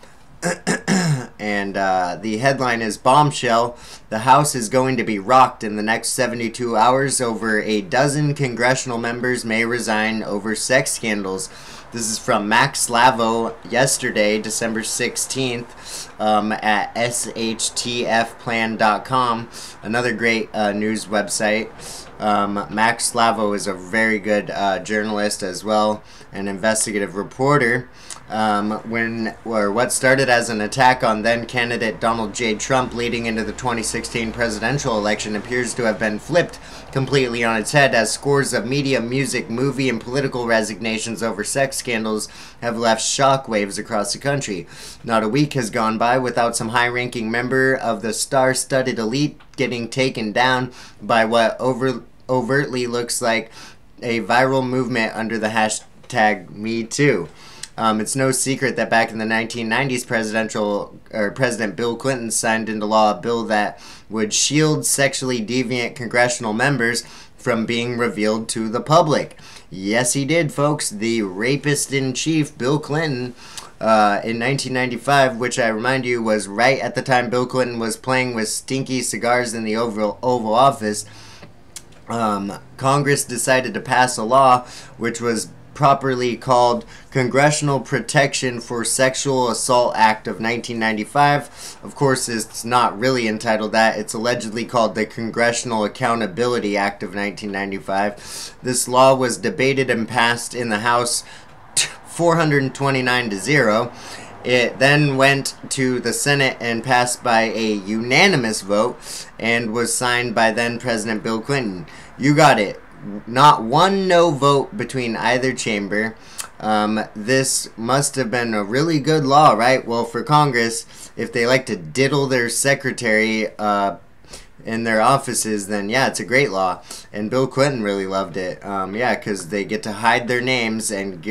And the headline is Bombshell. The House is going to be rocked in the next 72 hours. Over a dozen congressional members may resign over sex scandals. This is from Max Slavo yesterday, December 16th, at shtfplan.com. Another great news website. Max Slavo is a very good journalist as well, an investigative reporter. What started as an attack on then-candidate Donald J. Trump leading into the 2016 presidential election appears to have been flipped completely on its head, as scores of media, music, movie, and political resignations over sex scandals have left shockwaves across the country. Not a week has gone by without some high-ranking member of the star-studded elite getting taken down by what overtly looks like a viral movement under the hashtag #MeToo. It's no secret that back in the 1990s, President Bill Clinton signed into law a bill that would shield sexually deviant congressional members from being revealed to the public. Yes, he did, folks. The rapist-in-chief, Bill Clinton, in 1995, which I remind you was right at the time Bill Clinton was playing with stinky cigars in the Oval Office, Congress decided to pass a law which was properly called Congressional Protection for Sexual Assault Act of 1995. Of course, it's not really entitled that. It's allegedly called the Congressional Accountability Act of 1995. This law was debated and passed in the House 429-0. It then went to the Senate and passed by a unanimous vote and was signed by then President Bill Clinton. You got it. Not one no vote between either chamber. This must have been a really good law, right? Well, for Congress, if they like to diddle their secretary in their offices, then yeah, it's a great law. And Bill Clinton really loved it. Yeah, because they get to hide their names and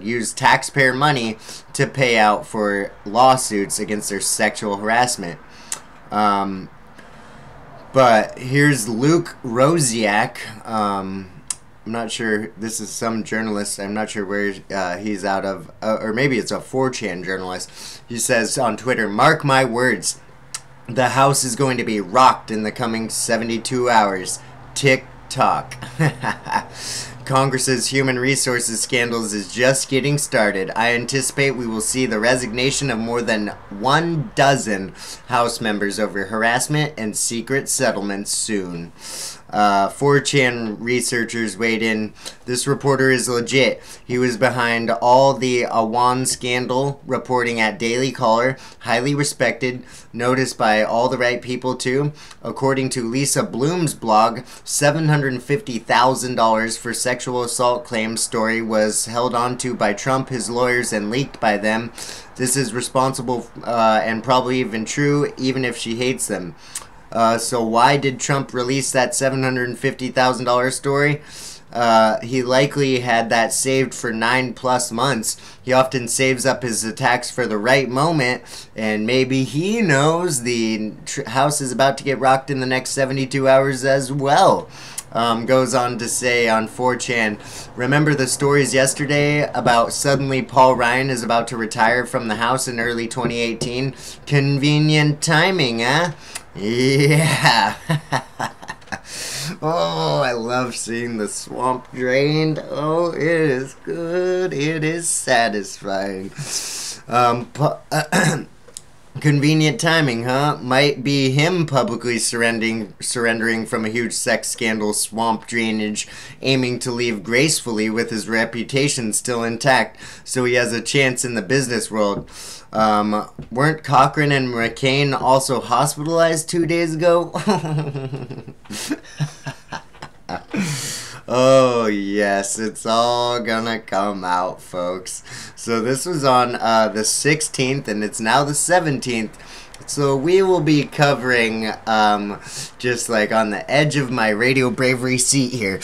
use taxpayer money to pay out for lawsuits against their sexual harassment. But here's Luke Rosiak. I'm not sure. This is some journalist. I'm not sure where he's out of. Or maybe it's a 4chan journalist. He says on Twitter, "Mark my words. The House is going to be rocked in the coming 72 hours. Tick-tock." Congress's human resources scandals is just getting started. I anticipate we will see the resignation of more than 12 House members over harassment and secret settlements soon. 4chan researchers weighed in. This reporter is legit. He was behind all the Awan scandal, reporting at Daily Caller. Highly respected, noticed by all the right people too. According to Lisa Bloom's blog, $750,000 for sexual assault claims story was held onto by Trump, his lawyers, and leaked by them. This is responsible and probably even true, even if she hates them. So why did Trump release that $750,000 story? He likely had that saved for 9+ months. He often saves up his attacks for the right moment, and maybe he knows the House is about to get rocked in the next 72 hours as well. Goes on to say on 4chan, remember the stories yesterday about suddenly Paul Ryan is about to retire from the House in early 2018? Convenient timing, eh? Yeah. Oh, I love seeing the swamp drained. Oh, it is good. It is satisfying. Convenient timing, huh? Might be him publicly surrendering from a huge sex scandal, swamp drainage, aiming to leave gracefully with his reputation still intact, so he has a chance in the business world. Weren't Cochran and McCain also hospitalized 2 days ago? Oh, yes, it's all gonna come out, folks. So this was on the 16th, and it's now the 17th. So we will be covering, just like on the edge of my Radio Bravery seat here.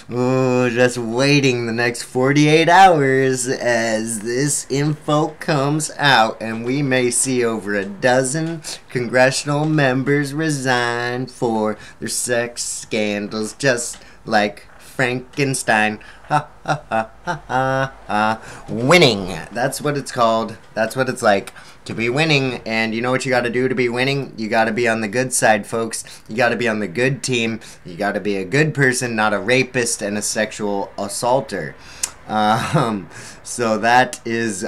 Oh, just waiting the next 48 hours as this info comes out, and we may see over a dozen congressional members resign for their sex scandals, just like Frankenstein. Ha ha ha ha ha ha. Winning. That's what it's called. That's what it's like to be winning. And you know what you gotta do to be winning? You gotta be on the good side, folks. You gotta be on the good team. You gotta be a good person, not a rapist and a sexual assaulter. So that is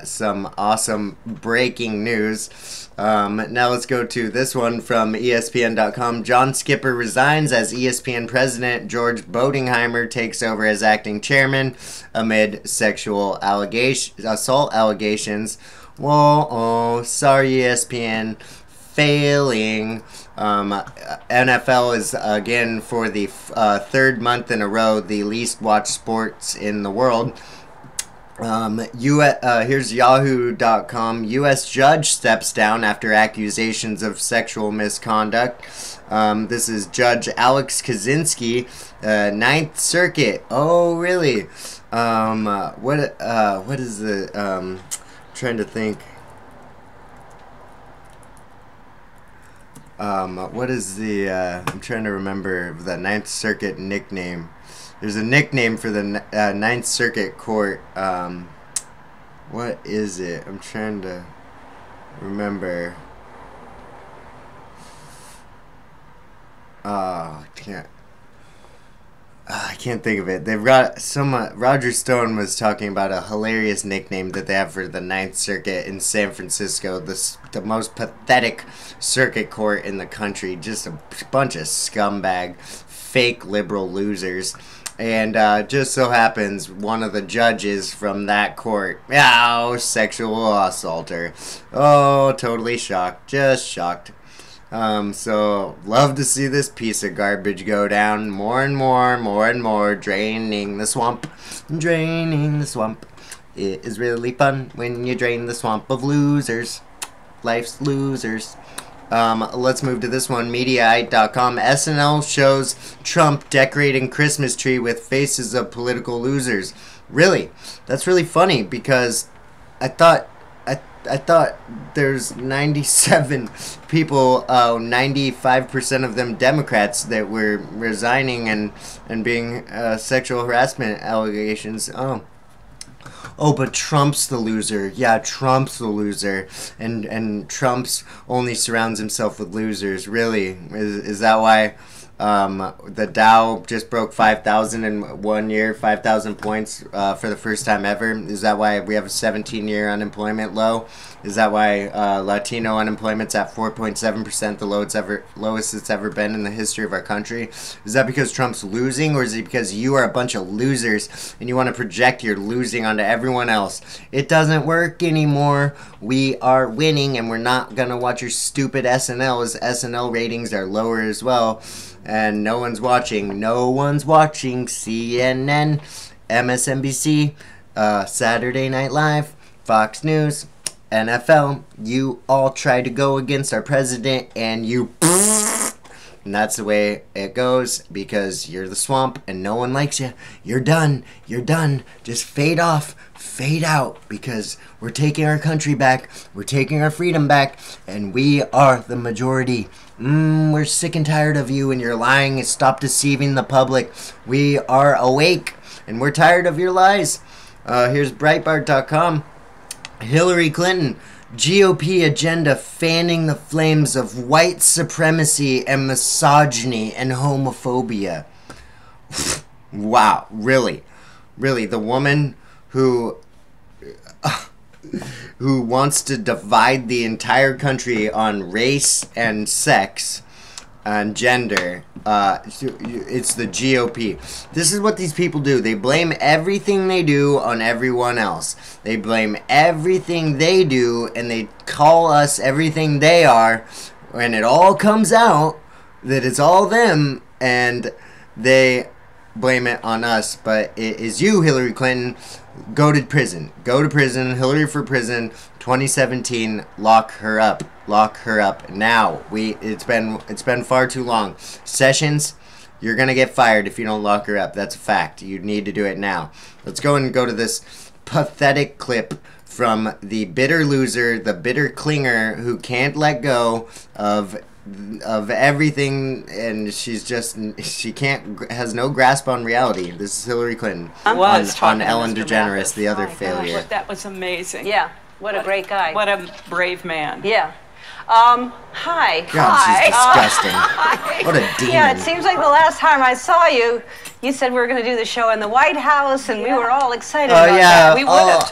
some awesome breaking news. Now let's go to this one from ESPN.com. John Skipper resigns as ESPN president. George Bodenheimer takes over as acting chairman amid sexual assault allegations. Whoa, oh, sorry ESPN, failing. NFL is again for the third month in a row the least watched sports in the world. Here's Yahoo.com. U.S. judge steps down after accusations of sexual misconduct. This is Judge Alex Kaczynski, Ninth Circuit. Oh, really? What is the trying to think. What is the I'm trying to remember the Ninth Circuit nickname. There's a nickname for the Ninth Circuit Court. What is it? I'm trying to remember. I can't think of it. They've got some. Roger Stone was talking about a hilarious nickname that they have for the Ninth Circuit in San Francisco. The most pathetic circuit court in the country. Just a bunch of scumbag, fake liberal losers. And just so happens one of the judges from that court, sexual assaulter. Oh, totally shocked. Just shocked. So love to see this piece of garbage go down more and more, draining the swamp, draining the swamp. It is really fun when you drain the swamp of losers, life's losers. Let's move to this one, Mediaite.com. SNL shows Trump decorating Christmas tree with faces of political losers. Really? That's really funny because I thought there's 97 people, 95% of them Democrats that were resigning and being sexual harassment allegations. Oh, but Trump's the loser. Yeah, Trump's the loser. And Trump's only surrounds himself with losers. Really? Is that why the Dow just broke 5,000 in 1 year, 5,000 points for the first time ever? Is that why we have a 17-year unemployment low? Is that why Latino unemployment's at 4.7%, the lowest it's ever been in the history of our country? Is that because Trump's losing, or is it because you are a bunch of losers and you want to project your losing onto everyone else? It doesn't work anymore. We are winning, and we're not going to watch your stupid SNLs. SNL ratings are lower as well, and no one's watching. No one's watching CNN, MSNBC, Saturday Night Live, Fox News, NFL. You all try to go against our president, and you... And that's the way it goes, because you're the swamp and no one likes you. You're done. You're done. Just fade off. Fade out, because we're taking our country back. We're taking our freedom back, and we are the majority. We're sick and tired of you and your lying. Stop deceiving the public. We are awake, and we're tired of your lies. Here's Breitbart.com. Hillary Clinton, GOP agenda fanning the flames of white supremacy and misogyny and homophobia. Wow, really? Really, the woman who wants to divide the entire country on race and sex and gender, it's the GOP. This is what these people do. They blame everything they do on everyone else. They blame everything they do, and they call us everything they are, and it all comes out that it's all them, and they blame it on us. But it is you, Hillary Clinton. Go to prison. Go to prison. Hillary for prison. 2017. Lock her up. Lock her up now. It's been far too long. Sessions, you're gonna get fired if you don't lock her up. That's a fact. You need to do it now. Let's go to this pathetic clip from the bitter loser, the bitter clinger who can't let go of everything, and has no grasp on reality. This is Hillary Clinton on Ellen DeGeneres, the other failure. That was amazing. Yeah, what a great guy. What a brave man. Yeah. Hi. God, hi. she's disgusting. What a demon. Yeah, it seems like the last time I saw you, you said we were going to do the show in the White House, and we were all excited about that. We would have.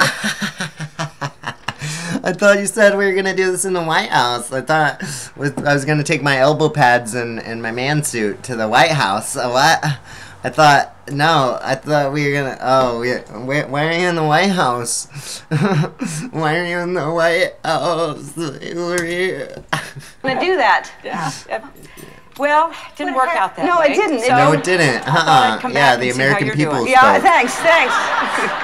I thought you said we were going to do this in the White House. I thought I was going to take my elbow pads and my man suit to the White House. What? I thought we were going to... why are you in the White House? Why are you in the White House, Hillary? I'm going to do that. Yeah. Well, it didn't work out that way. No, it didn't. So no, it didn't. Yeah, the American people spoke. Yeah, thanks.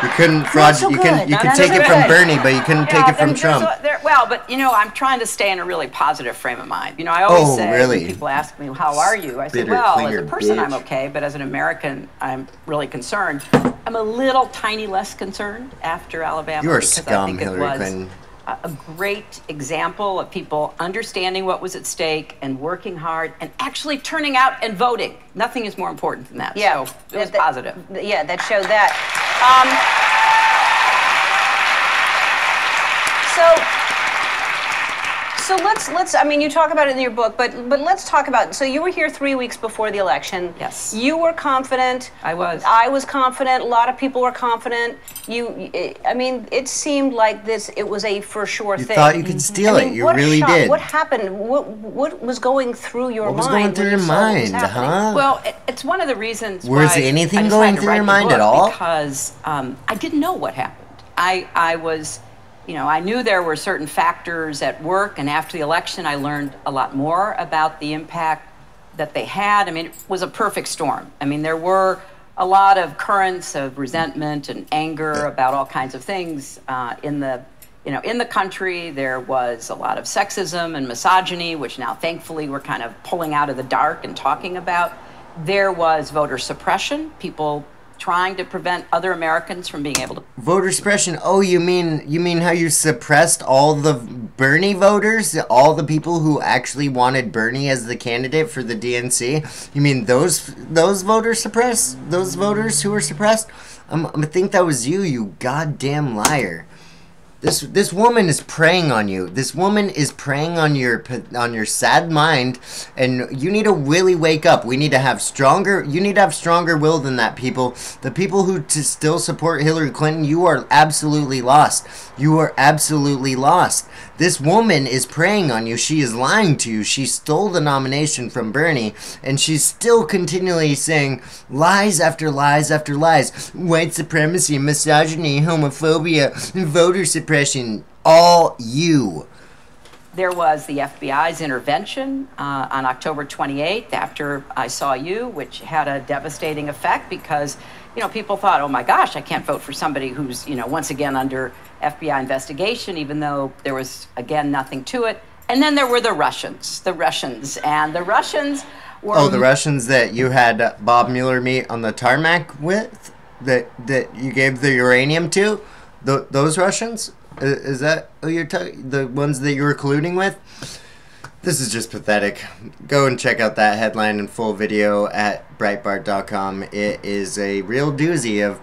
You couldn't fraud. You can take it from Bernie, but you couldn't take it from Trump. Well, but I'm trying to stay in a really positive frame of mind. I always say, really? People ask me, "How are you?" I say, "Well, as a person, I'm okay, but as an American, I'm really concerned. I'm a little tiny less concerned after Alabama." You're a scum, Hillary Clinton. A great example of people understanding what was at stake and working hard and actually turning out and voting. Nothing is more important than that. Yeah. So it was positive. Yeah, that showed that. So let's. I mean, you talk about it in your book, but let's talk about. So you were here 3 weeks before the election. Yes. You were confident. I was. I was confident. A lot of people were confident. I mean, it seemed like it was a for sure thing. You thought you could steal it. You really did. What happened? What was going through your mind? What was going through your mind, huh? Well, it's one of the reasons. Was anything going through your mind at all? Because I didn't know what happened. I was you know, I knew there were certain factors at work, and after the election, I learned a lot more about the impact that they had. I mean, it was a perfect storm. I mean, there were a lot of currents of resentment and anger about all kinds of things in the country. There was a lot of sexism and misogyny, which now thankfully we're kind of pulling out of the dark and talking about. There was voter suppression, people trying to prevent other Americans from being able to voter suppression. Oh, you mean how you suppressed all the Bernie voters, all the people who actually wanted Bernie as the candidate for the DNC? You mean those voters suppressed? Those voters who were suppressed? I think that was you goddamn liar. This woman is preying on you. This woman is preying on your sad mind, and you need to really wake up. We need to have stronger. You need to have stronger will than that, people. The people who still support Hillary Clinton, you are absolutely lost. You are absolutely lost. This woman is preying on you. She is lying to you. She stole the nomination from Bernie, and she's still continually saying lies after lies after lies. White supremacy, misogyny, homophobia, voter suppression. All you. There was the FBI's intervention on October 28th after I Saw You, which had a devastating effect because, you know, people thought, oh my gosh, I can't vote for somebody who's, you know, once again under FBI investigation, even though there was, again, nothing to it. And then there were the Russians, and the Russians were... Oh, the Russians that you had Bob Mueller meet on the tarmac with? That you gave the uranium to? Those Russians? Is that who you're talking? The ones that you were colluding with? This is just pathetic. Go and check out that headline in full video at Breitbart.com. It is a real doozy of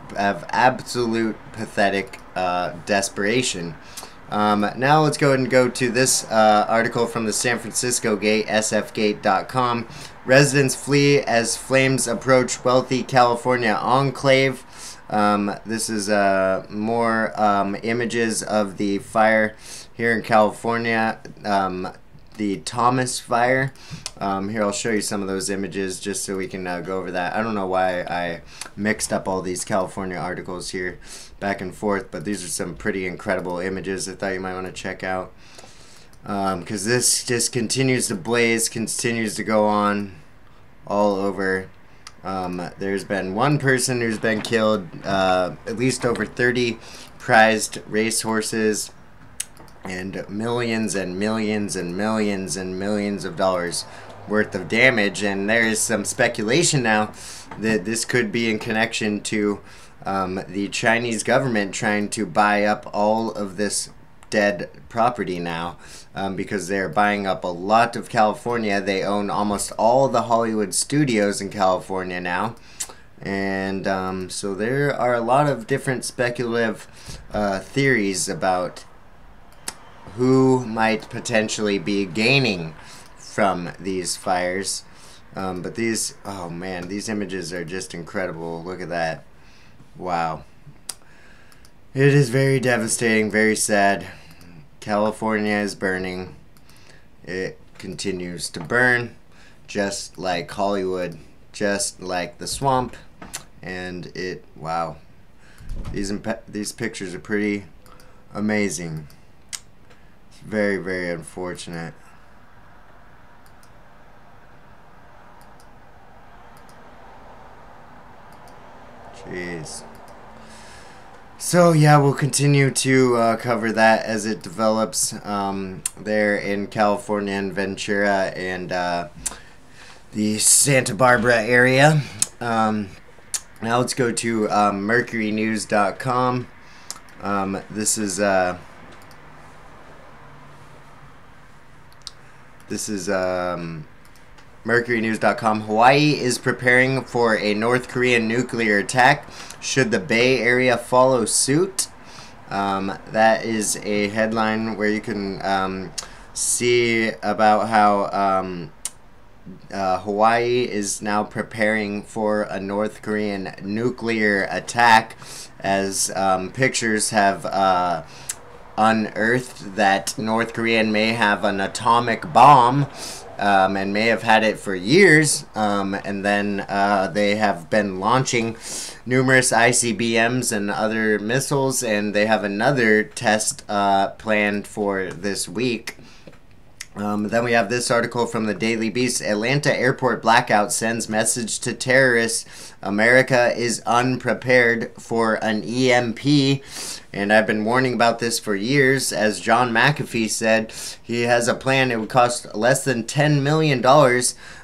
absolute pathetic desperation. Now let's go ahead and go to this article from the San Francisco Gate, sfgate.com. Residents flee as flames approach wealthy California enclave. This is more images of the fire here in California, the Thomas fire. Here, I'll show you some of those images just so we can go over that. I don't know why I mixed up all these California articles here back and forth, but these are some pretty incredible images I thought you might want to check out. Because this just continues to blaze, continues to go on all over. There's been one person who's been killed, at least over 30 prized racehorses, and millions and millions and millions and millions of dollars worth of damage. And there is some speculation now that this could be in connection to the Chinese government trying to buy up all of this dead property now, because they're buying up a lot of California. They own almost all the Hollywood studios in California now, and so there are a lot of different speculative theories about who might potentially be gaining from these fires. But these, oh man, these images are just incredible. Look at that. Wow. It is very devastating, very sad. California is burning. It continues to burn, just like Hollywood, just like the swamp. And it, wow. These pictures are pretty amazing. It's very, very unfortunate. Jeez. So yeah, we'll continue to cover that as it develops there in California and Ventura and the Santa Barbara area. Now let's go to mercurynews.com. This is mercurynews.com. Hawaii is preparing for a North Korean nuclear attack. Should the Bay Area follow suit? That is a headline where you can see about how Hawaii is now preparing for a North Korean nuclear attack, as pictures have unearthed that North Korea may have an atomic bomb and may have had it for years, and then they have been launching numerous ICBMs and other missiles, and they have another test planned for this week. Then we have this article from the Daily Beast. Atlanta airport blackout sends message to terrorists. America is unprepared for an EMP. And I've been warning about this for years. As John McAfee said, he has a plan. It would cost less than $10 million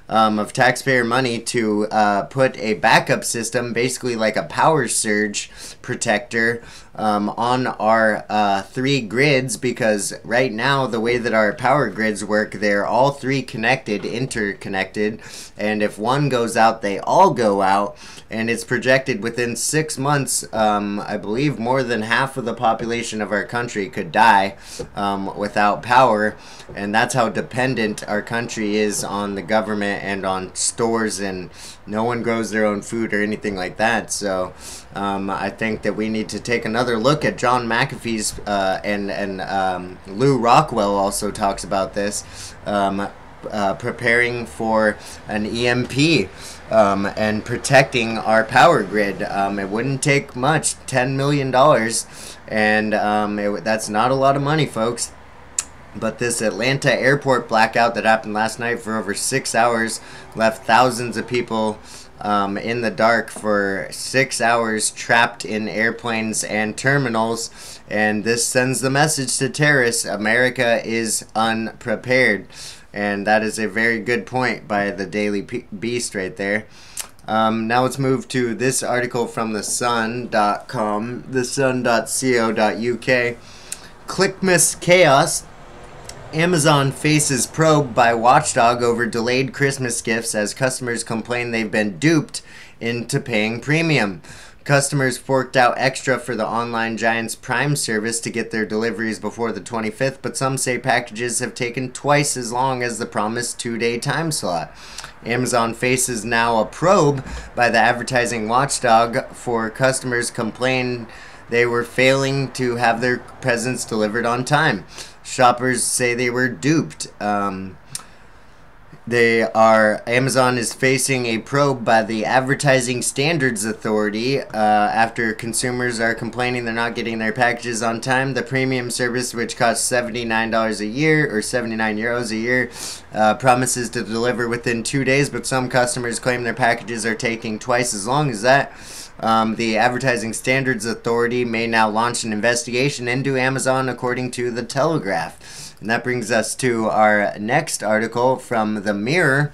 of taxpayer money to put a backup system, basically like a power surge protector, on our 3 grids, because right now the way that our power grids work, they're all 3 connected, interconnected, and if one goes out, they all go out, and it's projected within 6 months, I believe more than half of the population of our country could die without power, and that's how dependent our country is on the government and on stores, and no one grows their own food or anything like that. So I think that we need to take another look at John McAfee's and Lou Rockwell also talks about this, preparing for an EMP and protecting our power grid. It wouldn't take much, $10 million, and that's not a lot of money, folks. But this Atlanta airport blackout that happened last night for over 6 hours left thousands of people in the dark for 6 hours, trapped in airplanes and terminals. And this sends the message to terrorists: America is unprepared. And that is a very good point by the Daily Beast right there. Now let's move to this article from thesun.com, thesun.co.uk. Clickmas chaos. Amazon faces probe by watchdog over delayed Christmas gifts as customers complain they've been duped into paying premium. Customers forked out extra for the online giant's Prime service to get their deliveries before the 25th, but some say packages have taken twice as long as the promised 2-day time slot. Amazon faces now a probe by the advertising watchdog for customers complain they were failing to have their presents delivered on time. Shoppers say they were duped. Amazon is facing a probe by the Advertising Standards Authority after consumers are complaining they're not getting their packages on time. The premium service, which costs $79 a year or 79 euros a year, promises to deliver within 2 days, but some customers claim their packages are taking twice as long as that. The Advertising Standards Authority may now launch an investigation into Amazon, according to The Telegraph. And that brings us to our next article from The Mirror,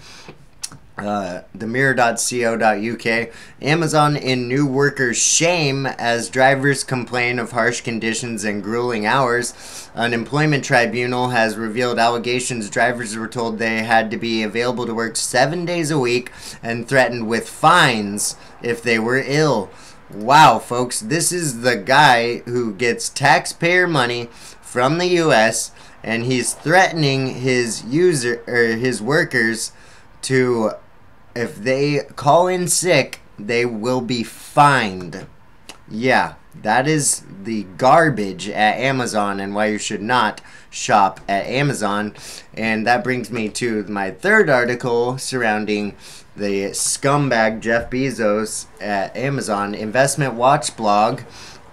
themirror.co.uk. Amazon in new workers' shame as drivers complain of harsh conditions and grueling hours. An employment tribunal has revealed allegations drivers were told they had to be available to work 7 days a week and threatened with fines if they were ill. Wow, folks, this is the guy who gets taxpayer money from the U.S. and he's threatening his workers to, if they call in sick, they will be fined. Yeah, that is the garbage at Amazon and why you should not shop at Amazon. And that brings me to my third article surrounding the scumbag Jeff Bezos at Amazon. Investment Watch blog.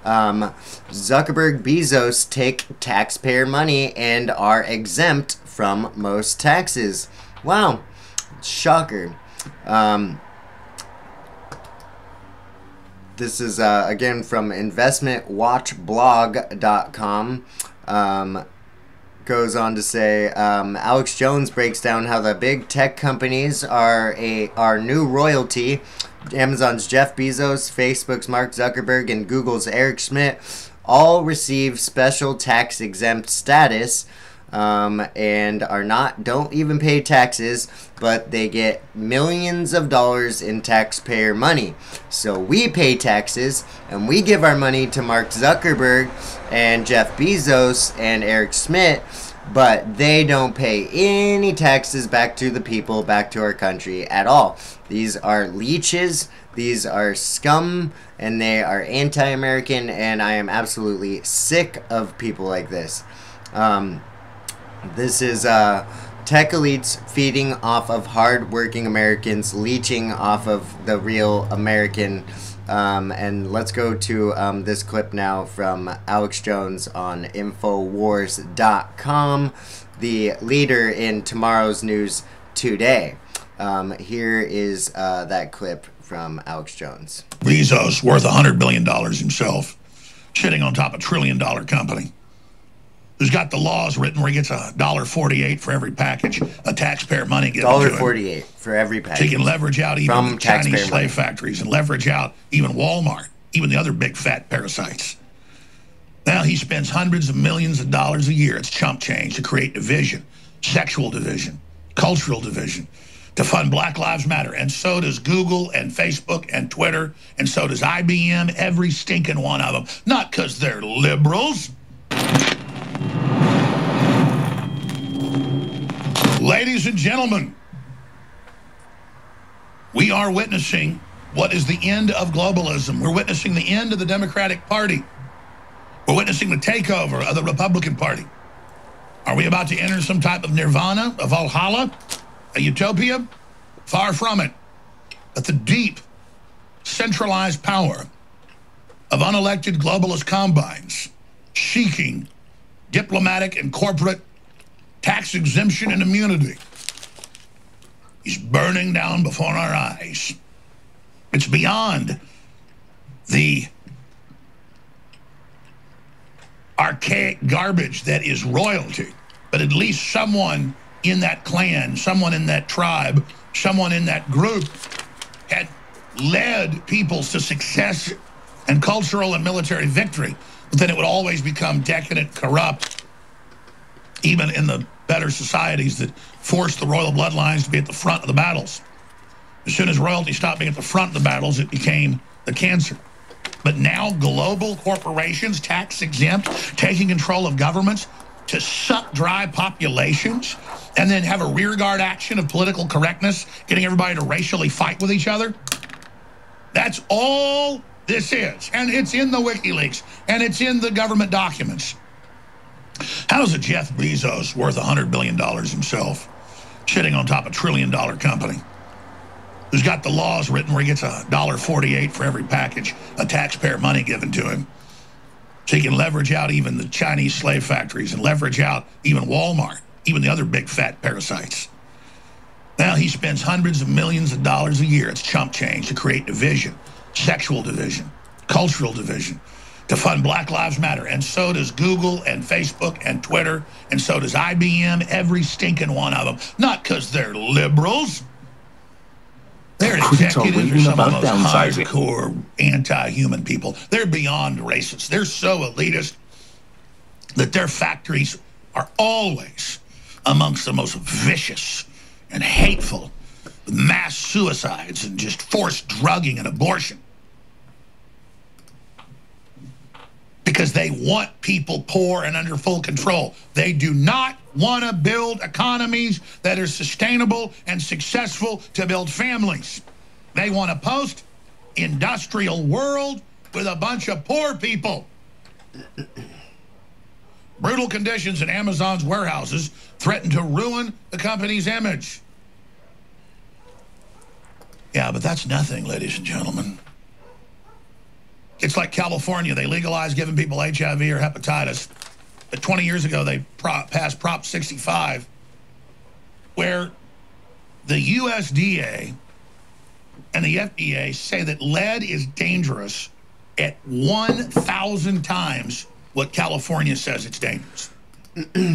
Zuckerberg, Bezos take taxpayer money and are exempt from most taxes. Wow. Shocker. This is again from investmentwatchblog.com. Goes on to say, Alex Jones breaks down how the big tech companies are new royalty. Amazon's Jeff Bezos, Facebook's Mark Zuckerberg, and Google's Eric Schmidt all receive special tax exempt status. And don't even pay taxes, but they get millions of dollars in taxpayer money. So we pay taxes, and we give our money to Mark Zuckerberg and Jeff Bezos and Eric Schmidt, but they don't pay any taxes back to the people, back to our country at all. These are leeches, these are scum, and they are anti-American, and I am absolutely sick of people like this. This is Tech elites feeding off of hard-working Americans, leeching off of the real American. And let's go to this clip now from Alex Jones on Infowars.com, the leader in tomorrow's news today. Here is that clip from Alex Jones. Bezos, worth $100 billion himself, sitting on top of $1 trillion company, who's got the laws written where he gets $1.48 for every package of taxpayer money given to him. $1.48 for every package. So he can leverage out even the Chinese slave factories and leverage out even Walmart, even the other big fat parasites. Now he spends hundreds of millions of dollars a year, it's chump change, to create division, sexual division, cultural division, to fund Black Lives Matter. And so does Google and Facebook and Twitter, and so does IBM, every stinking one of them. Not because they're liberals. Ladies and gentlemen, we are witnessing what is the end of globalism. We're witnessing the end of the Democratic Party. We're witnessing the takeover of the Republican Party. Are we about to enter some type of nirvana, a Valhalla, a utopia? Far from it. But the deep, centralized power of unelected globalist combines seeking diplomatic and corporate tax exemption and immunity is burning down before our eyes. It's beyond the archaic garbage that is royalty, but at least someone in that clan, someone in that tribe, someone in that group had led peoples to success and cultural and military victory, but then it would always become decadent, corrupt, even in the better societies that forced the royal bloodlines to be at the front of the battles. As soon as royalty stopped being at the front of the battles, it became the cancer. But now global corporations, tax exempt, taking control of governments to suck dry populations and then have a rearguard action of political correctness, getting everybody to racially fight with each other. That's all this is. And it's in the WikiLeaks, and it's in the government documents. How does a Jeff Bezos, worth $100 billion himself, sitting on top of $1 trillion company, who's got the laws written where he gets $1.48 for every package of taxpayer money given to him, so he can leverage out even the Chinese slave factories and leverage out even Walmart, even the other big fat parasites. Now he spends hundreds of millions of dollars a year, it's chump change, to create division, sexual division, cultural division, to fund Black Lives Matter. And so does Google and Facebook and Twitter, and so does IBM, every stinking one of them. Not because they're liberals. Their executives are some of the most hardcore, anti-human people. They're beyond racist. They're so elitist that their factories are always amongst the most vicious and hateful, mass suicides and just forced drugging and abortion. Because they want people poor and under full control. They do not want to build economies that are sustainable and successful to build families. They want a post-industrial world with a bunch of poor people. Brutal conditions in Amazon's warehouses threaten to ruin the company's image. Yeah, but that's nothing, ladies and gentlemen. It's like California. They legalized giving people HIV or hepatitis. But 20 years ago, they passed Prop 65, where the USDA and the FDA say that lead is dangerous at 1,000 times what California says it's dangerous.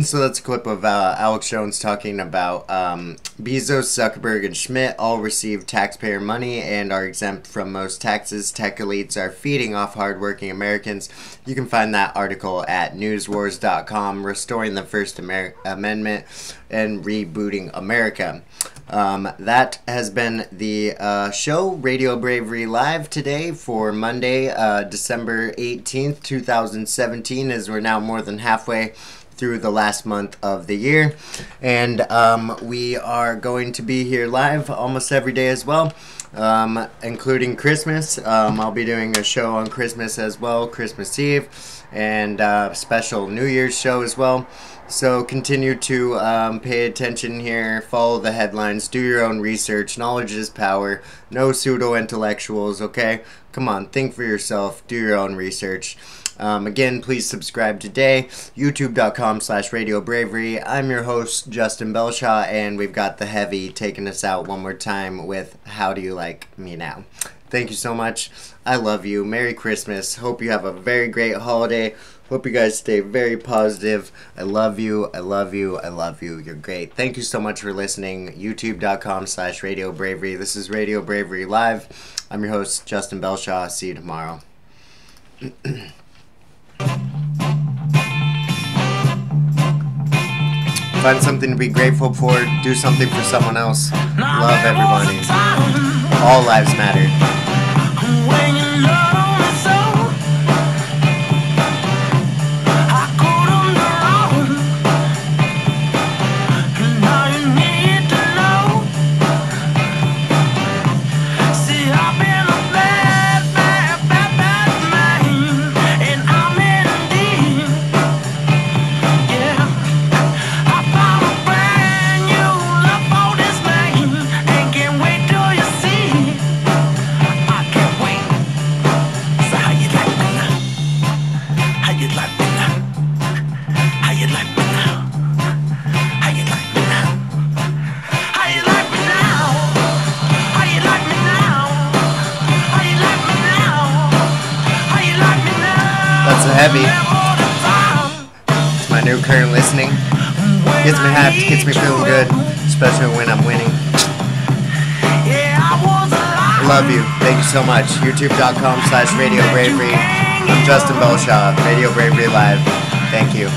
So that's a clip of Alex Jones talking about Bezos, Zuckerberg, and Schmidt all receive taxpayer money and are exempt from most taxes. Tech elites are feeding off hardworking Americans. You can find that article at newswars.com, Restoring the First Amendment and Rebooting America. That has been the show, Radio Bravery Live, today for Monday, December 18th, 2017, as we're now more than halfway through the last month of the year, and we are going to be here live almost every day as well, including Christmas. I'll be doing a show on Christmas as well, Christmas Eve, and special New Year's show as well. So continue to pay attention here, follow the headlines, do your own research. Knowledge is power. No pseudo-intellectuals, okay? Come on, think for yourself, do your own research. Again, please subscribe today, youtube.com/RadioBravery. I'm your host, Justin Belshaw, and we've got the Heavy taking us out one more time with How Do You Like Me Now? Thank you so much. I love you. Merry Christmas. Hope you have a very great holiday. Hope you guys stay very positive. I love you. I love you. I love you. You're great. Thank you so much for listening. youtube.com/RadioBravery. This is Radio Bravery Live. I'm your host, Justin Belshaw. See you tomorrow. Find something to be grateful for. Do something for someone else. Love everybody. All lives matter. Heavy. It's my new current listening. Gets me hyped, gets me feeling good, especially when I'm winning. I love you. Thank you so much. youtube.com/RadioBravery. I'm Justin Belshaw, Radio Bravery Live. Thank you.